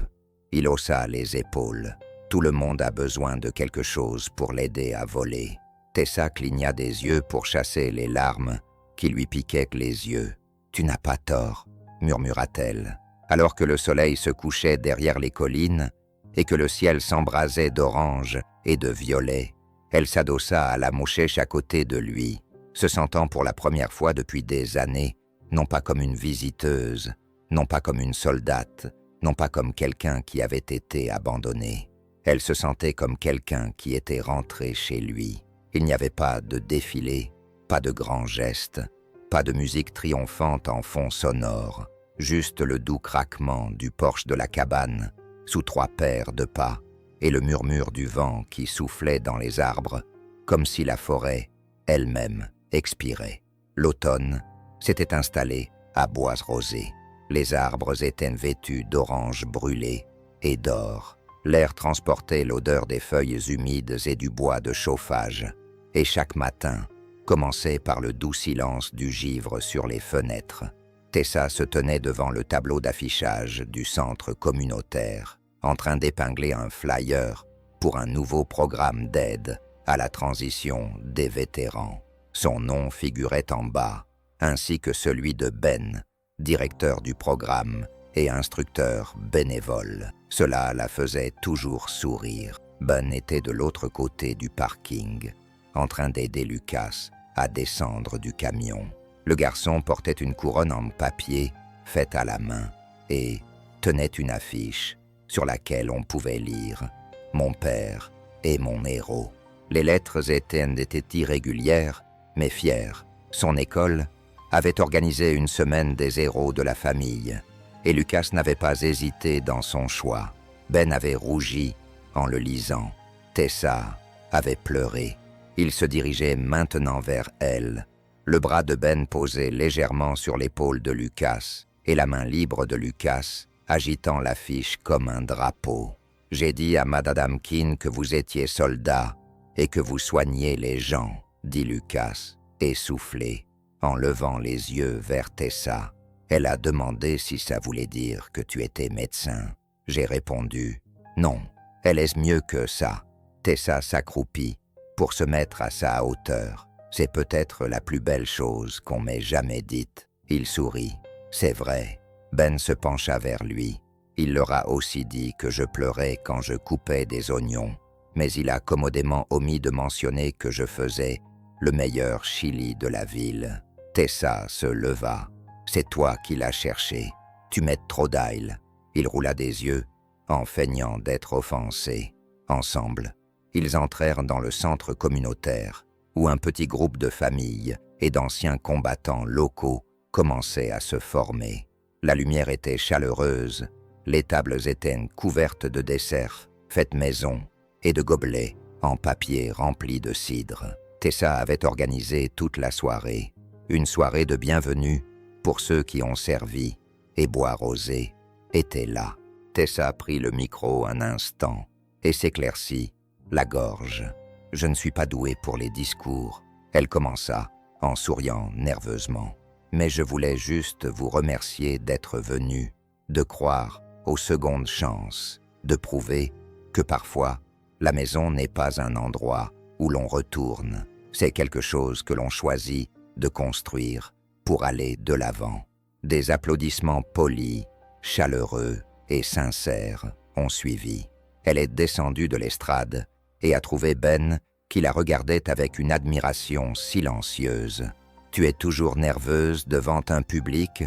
Il haussa les épaules. Tout le monde a besoin de quelque chose pour l'aider à voler. Tessa cligna des yeux pour chasser les larmes qui lui piquaient les yeux. « Tu n'as pas tort, » murmura-t-elle. Alors que le soleil se couchait derrière les collines et que le ciel s'embrasait d'orange et de violet, elle s'adossa à la mouchèche à côté de lui, se sentant pour la première fois depuis des années, non pas comme une visiteuse, non pas comme une soldate, non pas comme quelqu'un qui avait été abandonné. Elle se sentait comme quelqu'un qui était rentré chez lui. Il n'y avait pas de défilé, pas de grands gestes, pas de musique triomphante en fond sonore, juste le doux craquement du porche de la cabane, sous 3 paires de pas, et le murmure du vent qui soufflait dans les arbres, comme si la forêt, elle-même, expirait. L'automne s'était installé à Boise-Rosée. Les arbres étaient vêtus d'oranges brûlées et d'or. L'air transportait l'odeur des feuilles humides et du bois de chauffage, et chaque matin commençait par le doux silence du givre sur les fenêtres. Tessa se tenait devant le tableau d'affichage du centre communautaire, en train d'épingler un flyer pour un nouveau programme d'aide à la transition des vétérans. Son nom figurait en bas, ainsi que celui de Ben, directeur du programme et instructeur bénévole. Cela la faisait toujours sourire. Ben était de l'autre côté du parking, en train d'aider Lucas à descendre du camion. Le garçon portait une couronne en papier faite à la main et tenait une affiche sur laquelle on pouvait lire « Mon père est mon héros ». Les lettres étaient irrégulières, mais fières. Son école avait organisé une semaine des héros de la famille, et Lucas n'avait pas hésité dans son choix. Ben avait rougi en le lisant. Tessa avait pleuré. Il se dirigeait maintenant vers elle, le bras de Ben posé légèrement sur l'épaule de Lucas, et la main libre de Lucas agitant l'affiche comme un drapeau. « J'ai dit à Madame Keane que vous étiez soldat et que vous soigniez les gens, » dit Lucas, essoufflé, en levant les yeux vers Tessa. Elle a demandé si ça voulait dire que tu étais médecin. J'ai répondu « Non, elle est mieux que ça. » Tessa s'accroupit pour se mettre à sa hauteur. « C'est peut-être la plus belle chose qu'on m'ait jamais dite. » Il sourit. « C'est vrai, Ben se pencha vers lui. Il leur a aussi dit que je pleurais quand je coupais des oignons, mais il a commodément omis de mentionner que je faisais le meilleur chili de la ville. Tessa se leva. C'est toi qui l'as cherché. Tu mets trop d'ail. Il roula des yeux, en feignant d'être offensé. Ensemble, ils entrèrent dans le centre communautaire, où un petit groupe de familles et d'anciens combattants locaux commençait à se former. La lumière était chaleureuse, les tables étaient couvertes de desserts, faits maison, et de gobelets en papier remplis de cidre. Tessa avait organisé toute la soirée, une soirée de bienvenue pour ceux qui ont servi, et Bois Rosé était là. Tessa prit le micro un instant et s'éclaircit la gorge. « Je ne suis pas douée pour les discours », elle commença en souriant nerveusement. « Mais je voulais juste vous remercier d'être venu, de croire aux secondes chances, de prouver que parfois, la maison n'est pas un endroit où l'on retourne, c'est quelque chose que l'on choisit de construire pour aller de l'avant. » Des applaudissements polis, chaleureux et sincères ont suivi. Elle est descendue de l'estrade et a trouvé Ben qui la regardait avec une admiration silencieuse. « Tu es toujours nerveuse devant un public ?»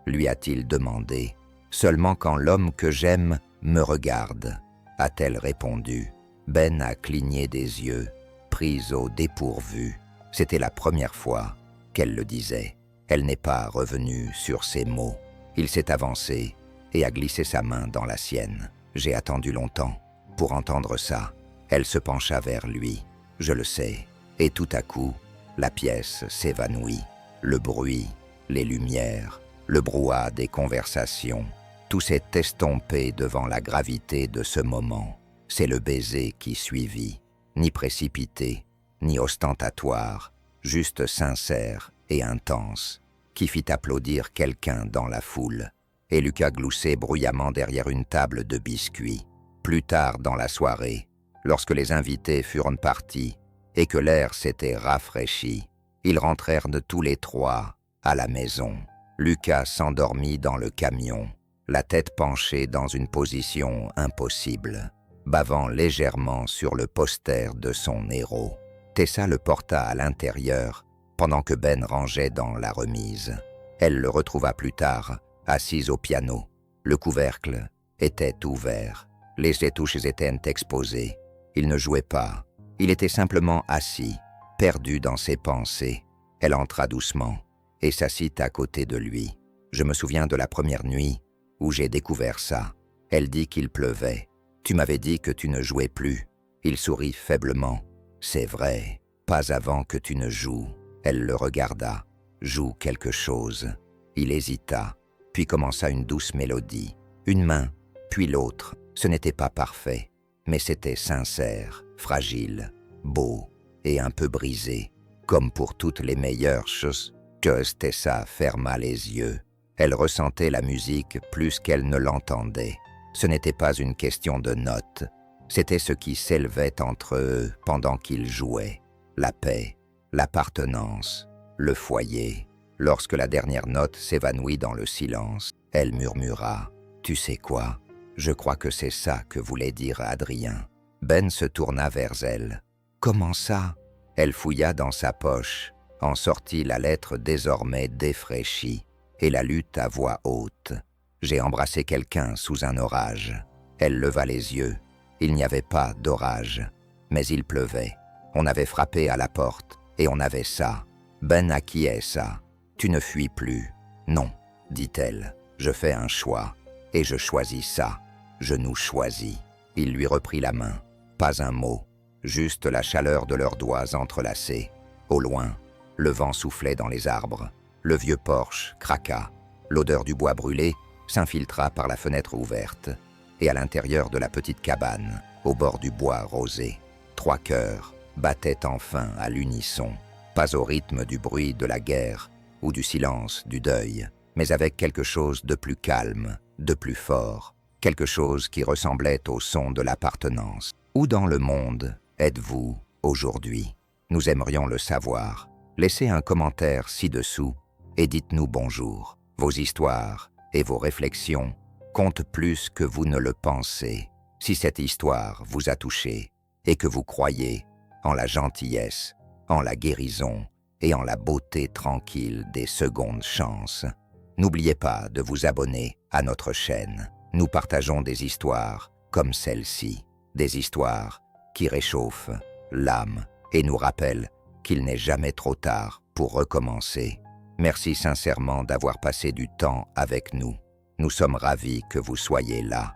lui a-t-il demandé. « Seulement quand l'homme que j'aime me regarde », a-t-elle répondu. Ben a cligné des yeux, prise au dépourvu. C'était la première fois qu'elle le disait. Elle n'est pas revenue sur ses mots. Il s'est avancé et a glissé sa main dans la sienne. J'ai attendu longtemps pour entendre ça. Elle se pencha vers lui. Je le sais. Et tout à coup, la pièce s'évanouit. Le bruit, les lumières, le brouhaha des conversations, tout s'est estompé devant la gravité de ce moment. C'est le baiser qui suivit, ni précipité, ni ostentatoire, juste sincère et intense, qui fit applaudir quelqu'un dans la foule, et Lucas gloussait bruyamment derrière une table de biscuits. Plus tard dans la soirée, lorsque les invités furent partis et que l'air s'était rafraîchi, ils rentrèrent tous les trois à la maison. Lucas s'endormit dans le camion, la tête penchée dans une position impossible, bavant légèrement sur le poster de son héros. Tessa le porta à l'intérieur pendant que Ben rangeait dans la remise. Elle le retrouva plus tard, assise au piano. Le couvercle était ouvert. Les étouches étaient exposées. Il ne jouait pas. Il était simplement assis, perdu dans ses pensées. Elle entra doucement et s'assit à côté de lui. Je me souviens de la première nuit où j'ai découvert ça. Elle dit qu'il pleuvait. Tu m'avais dit que tu ne jouais plus. Il sourit faiblement. C'est vrai, pas avant que tu ne joues. Elle le regarda. Joue quelque chose. Il hésita, puis commença une douce mélodie. Une main, puis l'autre. Ce n'était pas parfait, mais c'était sincère, fragile, beau et un peu brisé. Comme pour toutes les meilleures choses, Tessa ferma les yeux. Elle ressentait la musique plus qu'elle ne l'entendait. Ce n'était pas une question de notes. C'était ce qui s'élevait entre eux pendant qu'ils jouaient. La paix, l'appartenance, le foyer. Lorsque la dernière note s'évanouit dans le silence, elle murmura « Tu sais quoi ? Je crois que c'est ça que voulait dire Adrien. » Ben se tourna vers elle. « Comment ça ?» Elle fouilla dans sa poche, en sortit la lettre désormais défraîchie, et la lut à voix haute. « J'ai embrassé quelqu'un sous un orage. » Elle leva les yeux. Il n'y avait pas d'orage, mais il pleuvait. On avait frappé à la porte, et on avait ça. Ben acquiesça. « Tu ne fuis plus. »« Non, dit-elle. Je fais un choix, et je choisis ça. Je nous choisis. » Il lui reprit la main. Pas un mot, juste la chaleur de leurs doigts entrelacés. Au loin, le vent soufflait dans les arbres. Le vieux porche craqua. L'odeur du bois brûlé s'infiltra par la fenêtre ouverte. Et à l'intérieur de la petite cabane, au bord du bois rosé, 3 cœurs battaient enfin à l'unisson, pas au rythme du bruit de la guerre ou du silence du deuil, mais avec quelque chose de plus calme, de plus fort, quelque chose qui ressemblait au son de l'appartenance. Où dans le monde êtes-vous aujourd'hui? Nous aimerions le savoir. Laissez un commentaire ci-dessous et dites-nous bonjour. Vos histoires et vos réflexions comptent plus que vous ne le pensez. Si cette histoire vous a touché et que vous croyez en la gentillesse, en la guérison et en la beauté tranquille des secondes chances, n'oubliez pas de vous abonner à notre chaîne. Nous partageons des histoires comme celle-ci, des histoires qui réchauffent l'âme et nous rappellent qu'il n'est jamais trop tard pour recommencer. Merci sincèrement d'avoir passé du temps avec nous. Nous sommes ravis que vous soyez là.